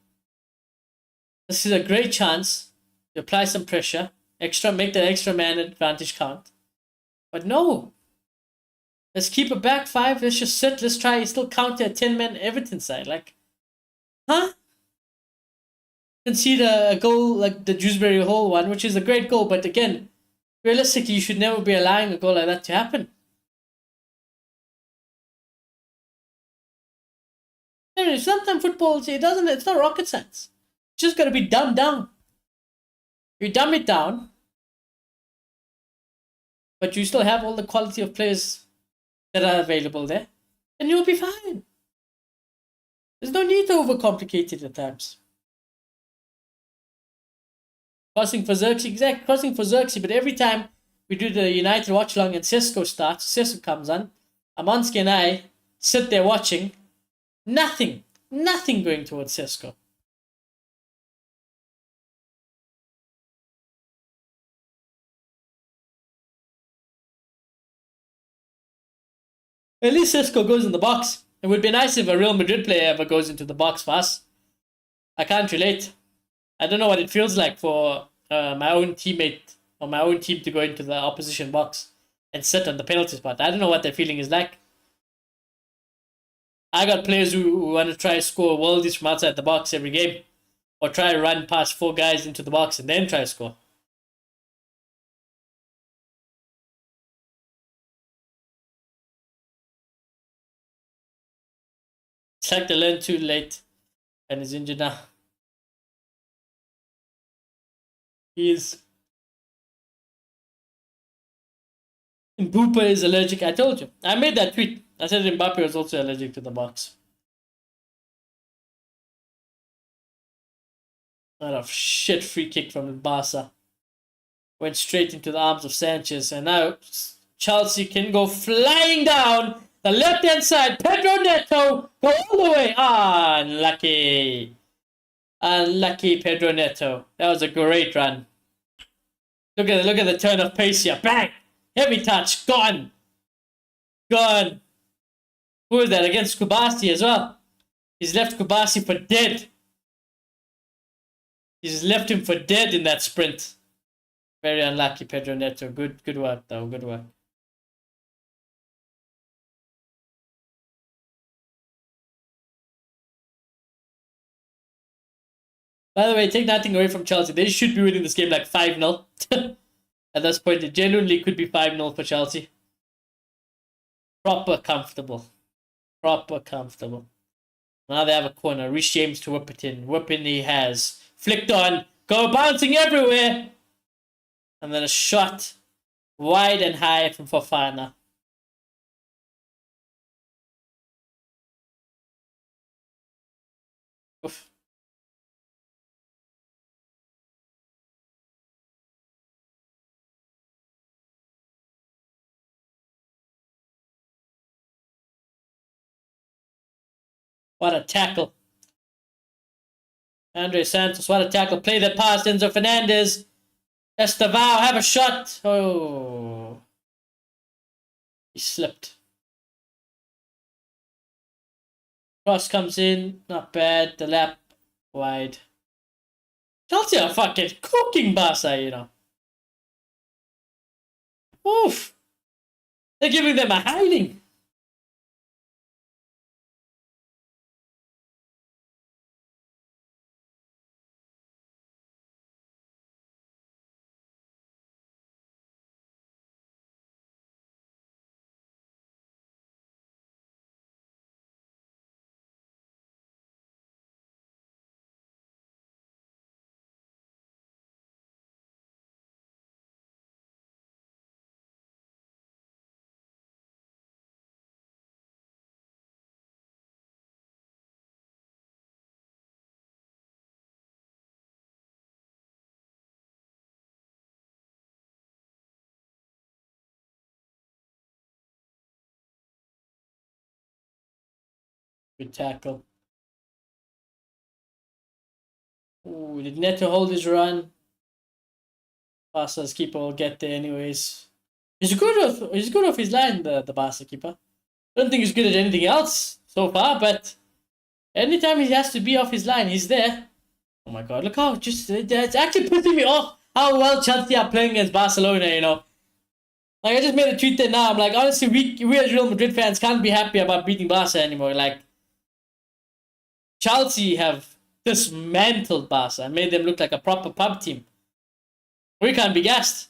This is a great chance to apply some pressure, make the extra man advantage count. But no. Let's keep it back 5. Let's just sit. Let's try still counter a 10-man Everton side. Like, huh? Concede a goal like the Dewsbury Hall one, which is a great goal, but again, realistically, you should never be allowing a goal like that to happen. Anyway, sometimes football, it's not rocket science. It's just got to be dumbed down. You dumb it down, but you still have all the quality of players that are available there, and you'll be fine. There's no need to overcomplicate it at times. Crossing for Xerxes, but every time we do the United watch along and Sesko comes on, Amonski and I sit there watching, nothing going towards Sesko. At least Sesko goes in the box. It would be nice if a Real Madrid player ever goes into the box for us. I can't relate. I don't know what it feels like for my own teammate or my own team to go into the opposition box and sit on the penalty spot. I don't know what that feeling is like. I got players who want to try to score worldies from outside the box every game, or try to run past 4 guys into the box and then try to score. It's like they learned too late and is injured now. He is. Mbappe is allergic. I told you. I made that tweet. I said Mbappe was also allergic to the box. What a shit free kick from Barca. Went straight into the arms of Sanchez. And now Chelsea can go flying down the left-hand side. Pedro Neto. Go all the way. Unlucky. Unlucky Pedro Neto. That was a great run. Look at the turn of pace here. Bang! Heavy touch. Gone. Gone. Who is that? Against Kubasi as well. He's left Kubasi for dead. He's left him for dead in that sprint. Very unlucky, Pedro Neto. Good work, though. Good work. By the way, take nothing away from Chelsea. They should be winning this game like 5-0. At this point, it genuinely could be 5-0 for Chelsea. Proper comfortable. Proper comfortable. Now they have a corner. Reece James to whip it in. Whipping he has. Flicked on. Go bouncing everywhere. And then a shot. Wide and high from Fofana. Oof. What a tackle. Andre Santos, what a tackle. Play the pass. Enzo Fernandez. Estevao, have a shot. Oh. He slipped. Cross comes in. Not bad. The lap wide. Chelsea are fucking cooking Barca, you know. Oof. They're giving them a hiding. Good tackle. Ooh, did Neto hold his run? Barca's keeper will get there anyways. He's good off his line, the Barca keeper. I don't think he's good at anything else so far, but anytime he has to be off his line, he's there. Oh my god, look how it's actually pissing me off how well Chelsea are playing against Barcelona, you know. Like, I just made a tweet there now. I'm like, honestly, we as Real Madrid fans can't be happy about beating Barca anymore. Like, Chelsea have dismantled Barca and made them look like a proper pub team. We can't be gassed.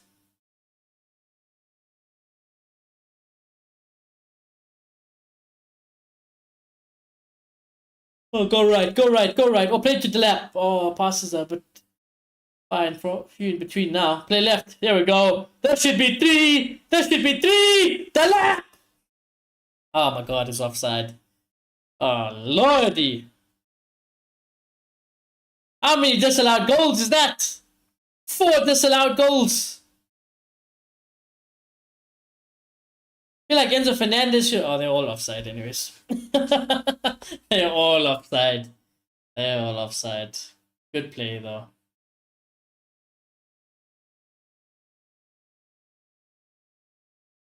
Oh, go right. Oh, play to the left. Oh, passes are but fine for a few in between now. Play left. There we go. That should be three. The left. Oh my god, it's offside. Oh lordy. How many disallowed goals is that? 4 disallowed goals. I feel like Enzo Fernandez should... Oh, they're all offside anyways. They're all offside. Good play though.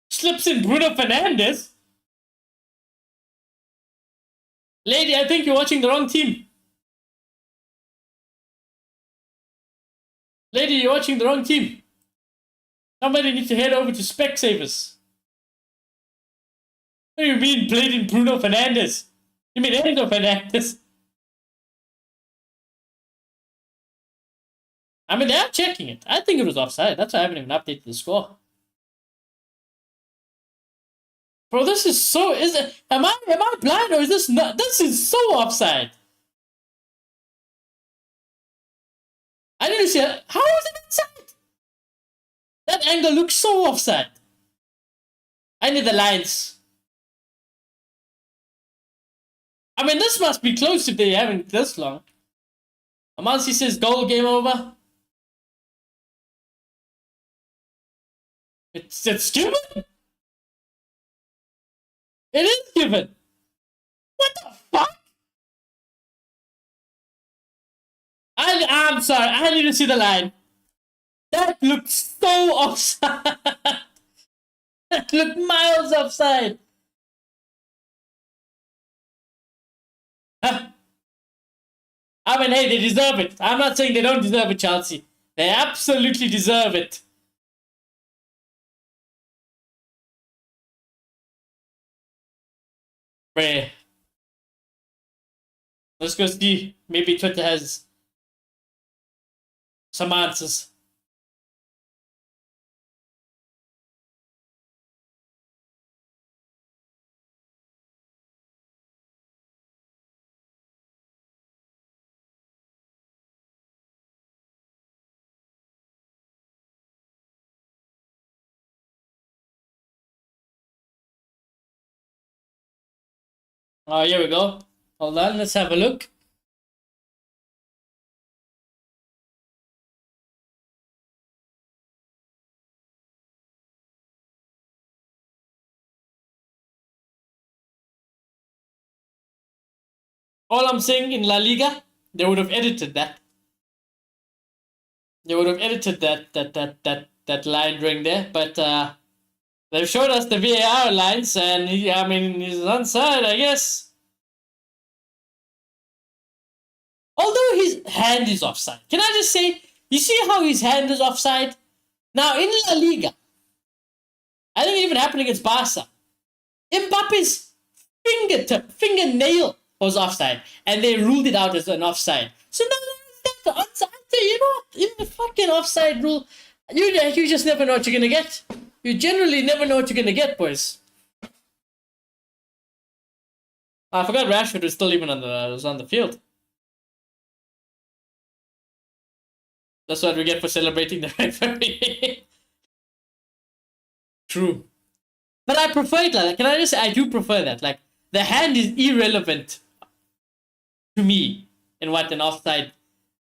Slips in Bruno Fernandes. Lady, I think you're watching the wrong team. Lady, you're watching the wrong team. Somebody needs to head over to Specsavers. What do you mean played in Bruno Fernandes? You mean Enzo Fernandez? I mean, they're checking it. I think it was offside. That's why I haven't even updated the score. Bro, this is so... Am I blind or is this not... This is so offside. I didn't see it. How is it inside? That angle looks so offside. I need the lines. I mean, this must be close if they haven't this long. Amansi says goal, game over. It's given. It is given. What the fuck? I'm sorry. I need to see the line. That looks so offside. That looked miles offside. Huh? I mean, hey, they deserve it. I'm not saying they don't deserve it, Chelsea. They absolutely deserve it. Bruh. Let's go see. Maybe Twitter has some answers. Oh, here we go. Hold on, let's have a look. All I'm saying, in La Liga, they would have edited that. They would have edited that line during there, but they've showed us the VAR lines, and he's onside, I guess. Although his hand is offside. Can I just say, you see how his hand is offside? Now, in La Liga, I think it even happened against Barca. Mbappe's fingernail was offside, and they ruled it out as an offside. So now that's the onside. You know what? In the fucking offside rule, you just never know what you're gonna get. You generally never know what you're gonna get, boys. I forgot Rashford was still even on the field. That's what we get for celebrating the referee. True. But I prefer it like that. Can I just say, I do prefer that. Like, the hand is irrelevant to me in what an offside,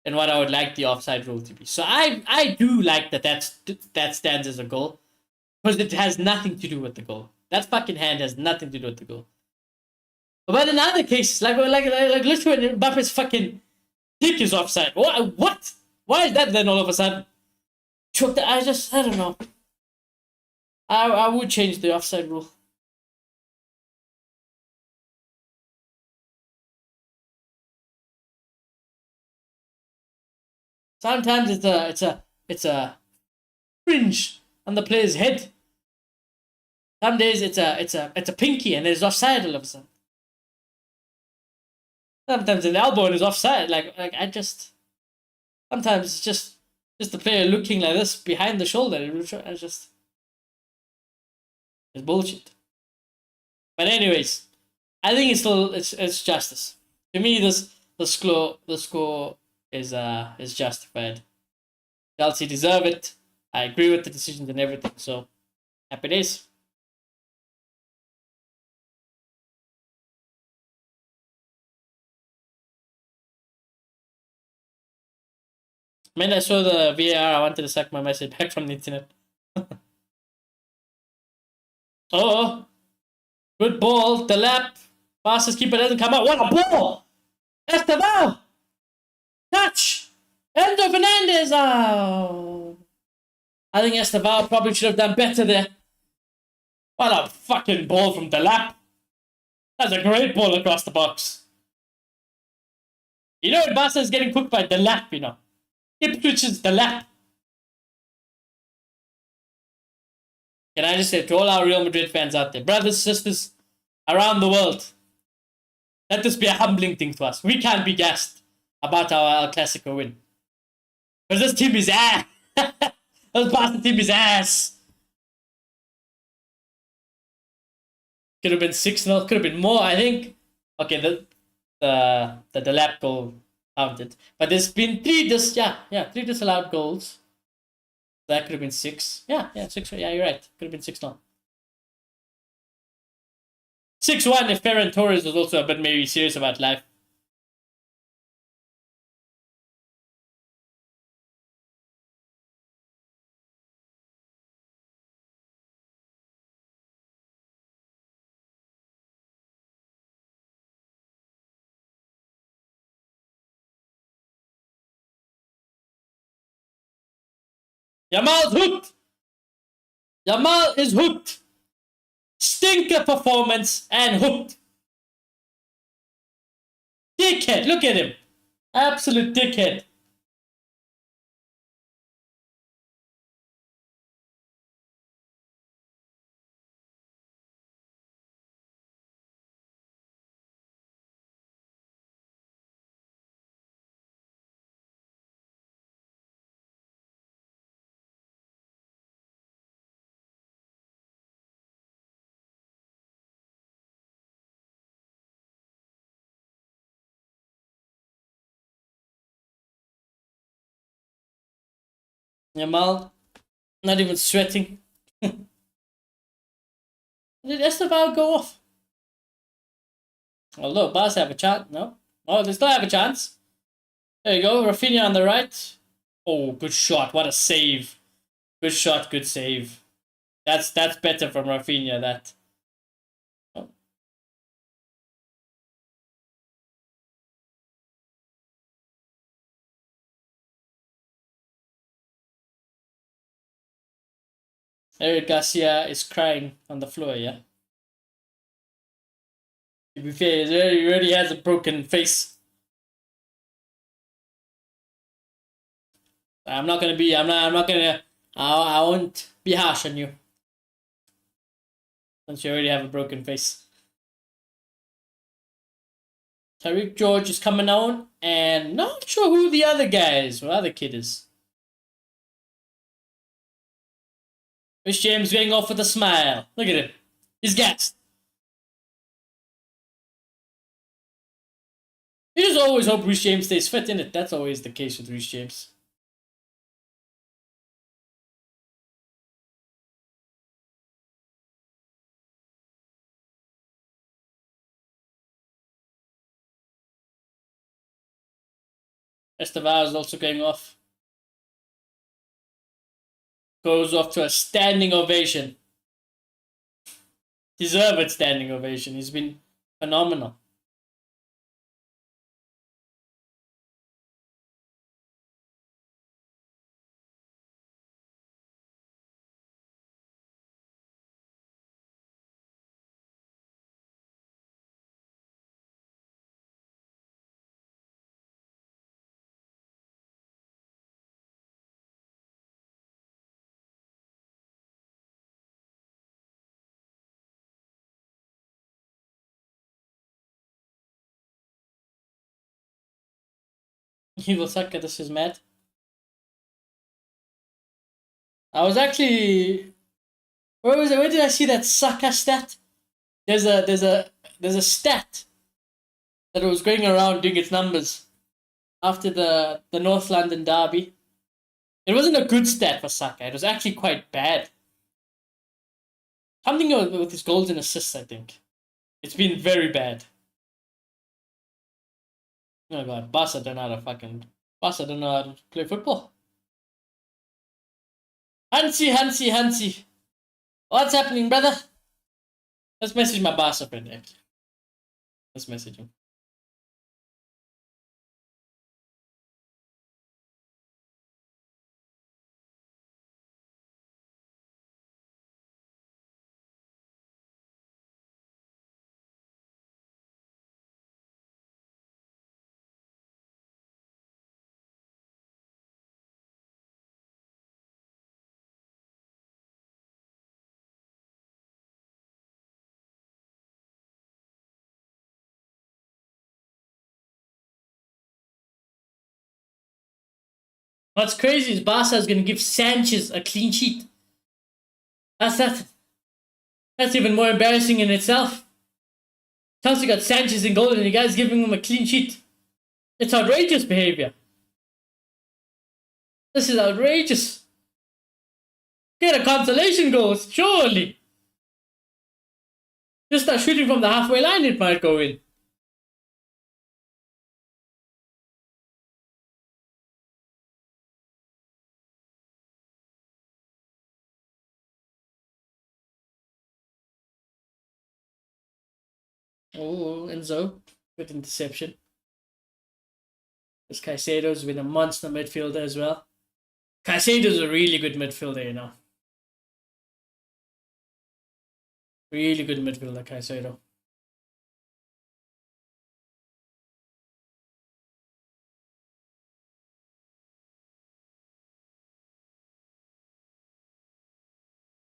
and what I would like the offside rule to be. So I do like that stands as a goal, because it has nothing to do with the goal. That fucking hand has nothing to do with the goal. But in other cases, like literally when Mbappe's fucking dick is offside. What? Why is that then all of a sudden? I don't know. I would change the offside rule. Sometimes it's a fringe on the player's head. Some days it's a pinky and it's offside all of a sudden. Sometimes an elbow and it's offside. I just sometimes it's just the player looking like this behind the shoulder. It's just it's bullshit. But anyways, I think it's justice. To me, the score is justified. Chelsea deserve it. I agree with the decisions and everything. So happy days. When I saw the VAR, I wanted to suck my message back from the internet. Oh, good ball. The lap. Fastest keeper doesn't come out. What a ball! Esteban! Touch! Endo Fernandez! Oh. I think Esteban probably should have done better there. What a fucking ball from the lap. That's a great ball across the box. You know, Barca is getting cooked by the lap, you know. Ipswich is the lap. Can I just say to all our Real Madrid fans out there, brothers, sisters, around the world, let this be a humbling thing to us. We can't be gassed about our El Clasico win. Because this team is ass. This Barca team is ass. Could have been 6-0, could have been more, I think. Okay, the lap goal counted. But there's been three disallowed goals. That could have been 6. Yeah, 6. Yeah, you're right. Could have been 6-0. 6-1 if Ferran Torres was also a bit maybe serious about life. Yamal's hooked. Yamal is hooked. Stinker performance and hooked. Dickhead, look at him. Absolute dickhead. Yamal, not even sweating. Did Esteban go off? Oh, look, Barca have a chance. No? Oh, they still have a chance. There you go. Rafinha on the right. Oh, good shot. What a save. Good shot, good save. That's better from Rafinha, that. Oh. Eric Garcia is crying on the floor, yeah? To be fair, he already has a broken face. I'm not gonna be, I won't be harsh on you. Since you already have a broken face. Tariq George is coming on, and not sure who the other guy is, or other kid is. Rich James going off with a smile. Look at him. He's gassed. You just always hope Rich James stays fit, innit? That's always the case with Rich James. Estevao is also going off. Goes off to a standing ovation. Deserved standing ovation. He's been Phenomenal. He will suck at this is mad. I was actually where was it? Where did I see that sucker stat? There's a stat that was going around doing its numbers after the North London derby. It wasn't a good stat for Saka. It was actually quite bad. Something with his goals and assists, I think. It's been very bad. Oh god, Barca don't know how to play football. Hansi. What's happening, brother? Let's message my Barca friend actually. Let's message him. What's crazy is Barca is going to give Sanchez a clean sheet. That's that. That's even more embarrassing in itself. Chelsea got Sanchez in goal and you guys giving him a clean sheet. It's outrageous behavior. This is outrageous. Get a consolation goal, surely. Just start shooting from the halfway line, it might go in. Oh, Enzo. Good interception. This Caicedo's been a monster midfielder as well. Caicedo's a really good midfielder, you know. Really good midfielder, Caicedo.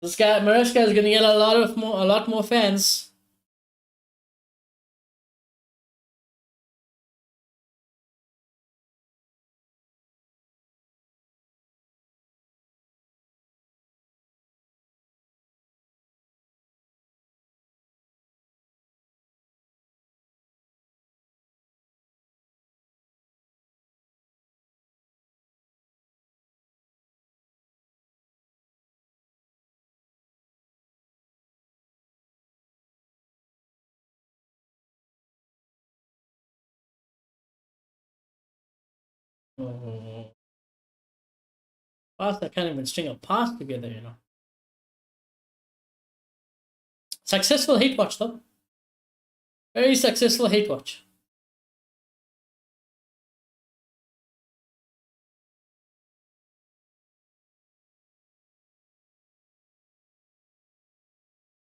This guy, Maresca, is gonna get a lot more fans. Oh. Barca can't even string a pass together, you know. Successful hate watch, though. Very successful hate watch.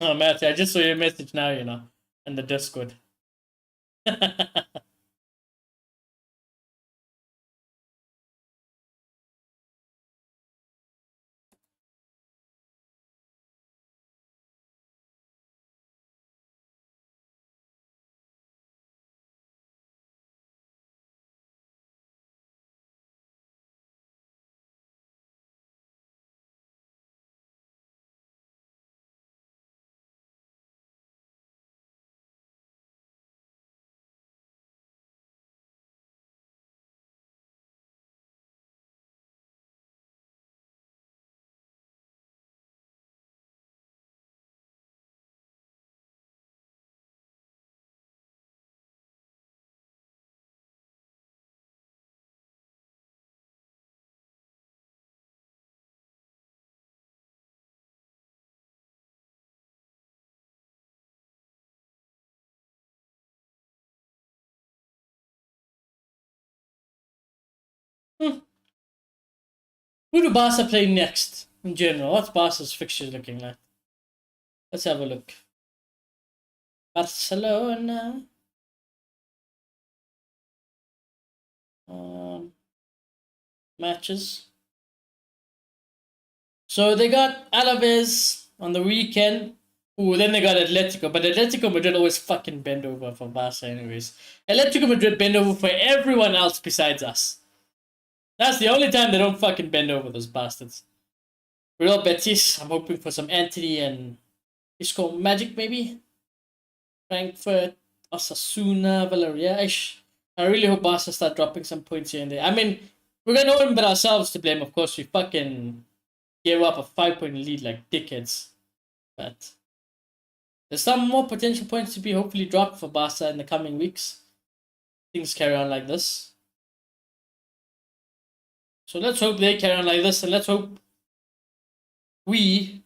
Oh, Matthew, I just saw your message now, you know, in the Discord. Who do Barca play next in general? What's Barca's fixtures looking like? Let's have a look. Barcelona. Matches. So they got Alaves on the weekend. Ooh, then they got Atletico. But Atletico Madrid always fucking bend over for Barca anyways. Atletico Madrid bend over for everyone else besides us. That's the only time they don't fucking bend over, those bastards. Real Betis, I'm hoping for some Anthony and Isco Magic maybe. Frankfurt, Osasuna, Villarreal. I really hope Barca start dropping some points here and there. I mean, we're gonna know but ourselves to blame, of course. We fucking gave up a 5-point lead like dickheads. But there's some more potential points to be hopefully dropped for Barca in the coming weeks. Things carry on like this. So let's hope they carry on like this, and let's hope we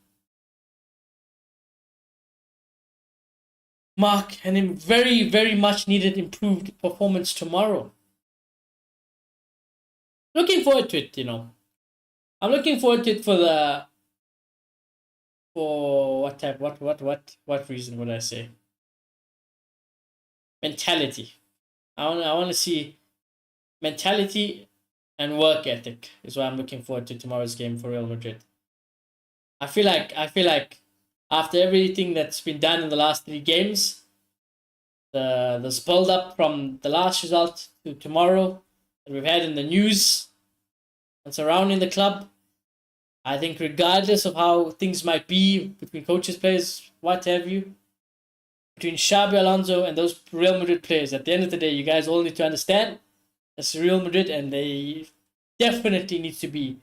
mark an very, very much needed improved performance tomorrow. Looking forward to it, you know. I'm looking forward to it for what reason would I say? Mentality. I want to see mentality and work ethic is what I'm looking forward to tomorrow's game for Real Madrid. I feel like after everything that's been done in the last 3 games, the build up from the last result to tomorrow that we've had in the news and surrounding the club, I think regardless of how things might be between coaches, players, what have you, between Xabi Alonso and those Real Madrid players, at the end of the day, you guys all need to understand it's Real Madrid, and they definitely need to be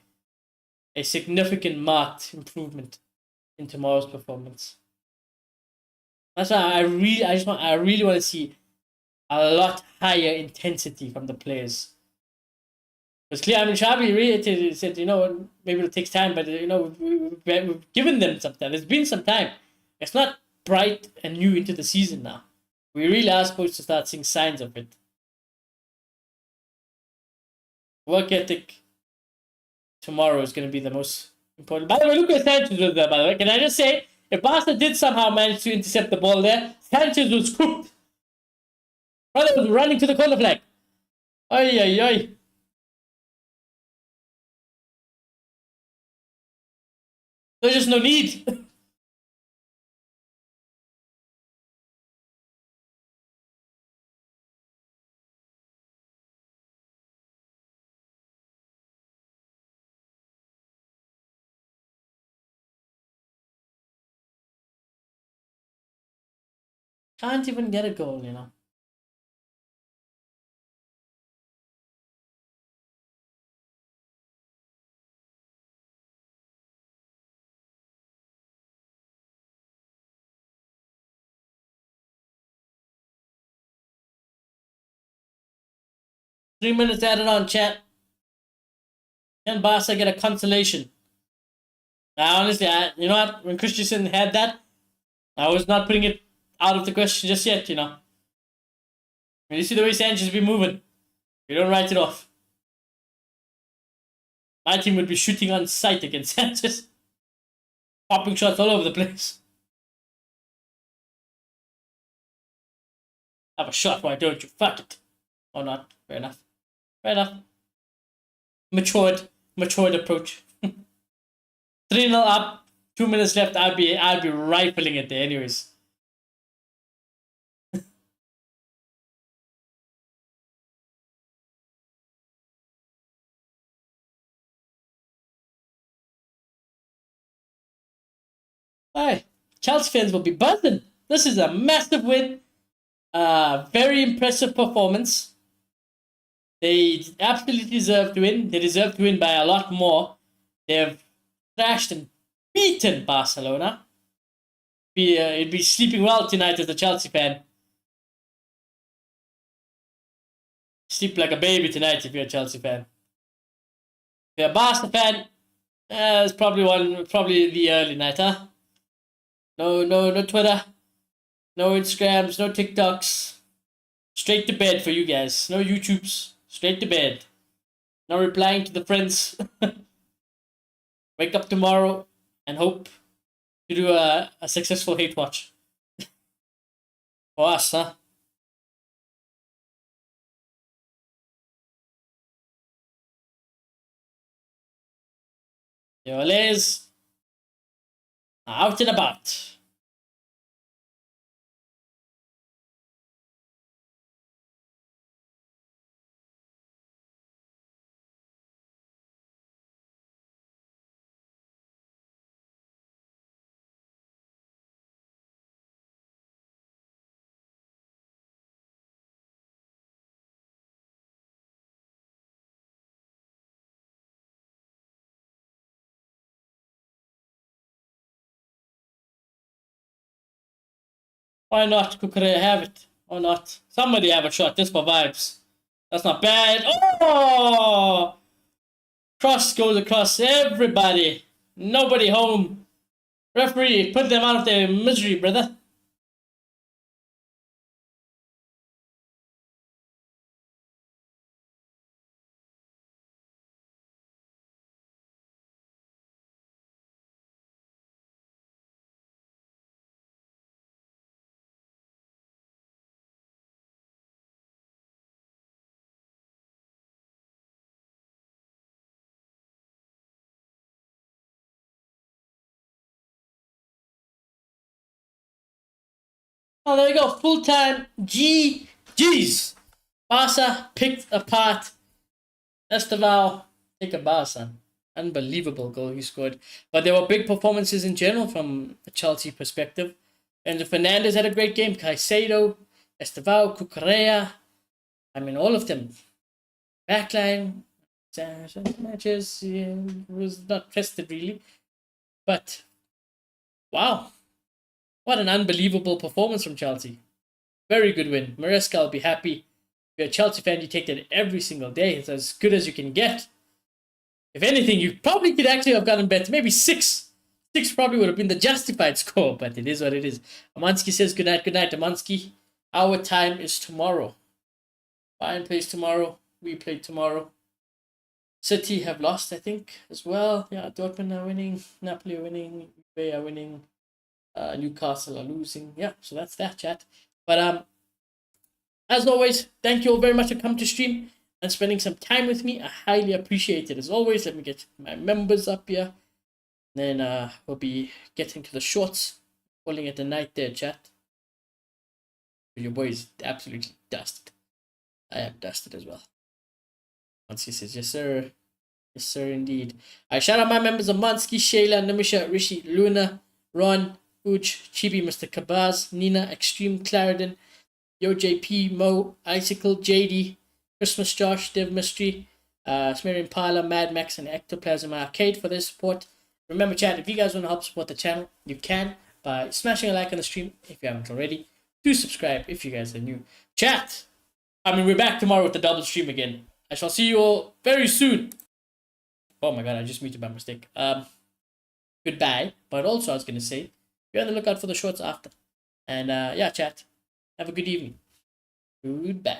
a significant marked improvement in tomorrow's performance. That's why I really want to see a lot higher intensity from the players. Because clear, I mean, Xabi really said, you know, maybe it takes time, but you know, we've given them some time. There's been some time. It's not bright and new into the season now. We really are supposed to start seeing signs of it. Work ethic tomorrow is going to be the most important. By the way, look at Sanchez was there, by the way. Can I just say, if Barca did somehow manage to intercept the ball there, Sanchez was cooked. Brother was running to the corner flag. Ay, ay, ay. There's just no need. Can't even get a goal, you know. Three minutes added on, chat. Can Barca get a consolation? Now, honestly, you know what? When Christensen had that, I was not putting it out of the question just yet, you know. When you see the way Sanchez be moving, you don't write it off. My team would be shooting on sight against Sanchez. Popping shots all over the place. Have a shot, why don't you? Fuck it. Or not. Fair enough. Fair enough. Matured approach. 3-0 up, 2 minutes left. I'd be rifling it there anyways. Alright, Chelsea fans will be buzzing. This is a massive win. Very impressive performance. They absolutely deserve to win. They deserve to win by a lot more. They've thrashed and beaten Barcelona. You'd be sleeping well tonight as a Chelsea fan. Sleep like a baby tonight if you're a Chelsea fan. If you're a Barca fan, it's probably the early night, huh? No Twitter, no Instagrams, no TikToks. Straight to bed for you guys. No YouTubes. Straight to bed. No replying to the friends. Wake up tomorrow and hope to do a successful hate watch. For us, huh? Yo, Les, out and about. Why not? Kukurea have it. Or not? Somebody have a shot. This for vibes. That's not bad. Oh! Cross goes across everybody. Nobody home. Referee, put them out of their misery, brother. Oh, there you go. Full time GG's. Barca picked apart Esteval. Take a bow, son. Unbelievable goal he scored. But there were big performances in general from a Chelsea perspective. And Fernandez had a great game. Caicedo, Esteval, Cucurella. I mean, all of them. Backline matches was not tested really. But wow, what an unbelievable performance from Chelsea. Very good win. Maresca will be happy. If you're a Chelsea fan, you take that every single day. It's as good as you can get. If anything, you probably could actually have gotten better. Maybe six. Six probably would have been the justified score, but it is what it is. Amansky says good night, Amansky. Our time is tomorrow. Bayern plays tomorrow. We play tomorrow. City have lost, I think, as well. Yeah, Dortmund are winning. Napoli are winning. Juve are winning. Newcastle are losing. Yeah, so that's that, chat. But as always, thank you all very much for coming to stream and spending some time with me. I highly appreciate it. As always, let me get my members up here. Then we'll be getting to the shorts. Calling it a night there, chat. Your boy is absolutely dusted. I am dusted as well. Once he says, yes, sir. Yes, sir, indeed. I shout out my members of Mansky, Shayla, Namisha, Rishi, Luna, Ron, Uj, Chibi, Mr. Kabaz, Nina, Extreme, Clarendon, Yo JP, Mo, Icicle, JD, Christmas Josh, Dev Mystery, Smearing Parla, Mad Max, and Ectoplasm Arcade for their support. Remember, chat, if you guys want to help support the channel, you can by smashing a like on the stream if you haven't already. Do subscribe if you guys are new. Chat! I mean, we're back tomorrow with the double stream again. I shall see you all very soon. Oh my god, I just muted by mistake. Goodbye. But also, I was going to say, be on the lookout for the shorts after. And yeah, chat. Have a good evening. Goodbye.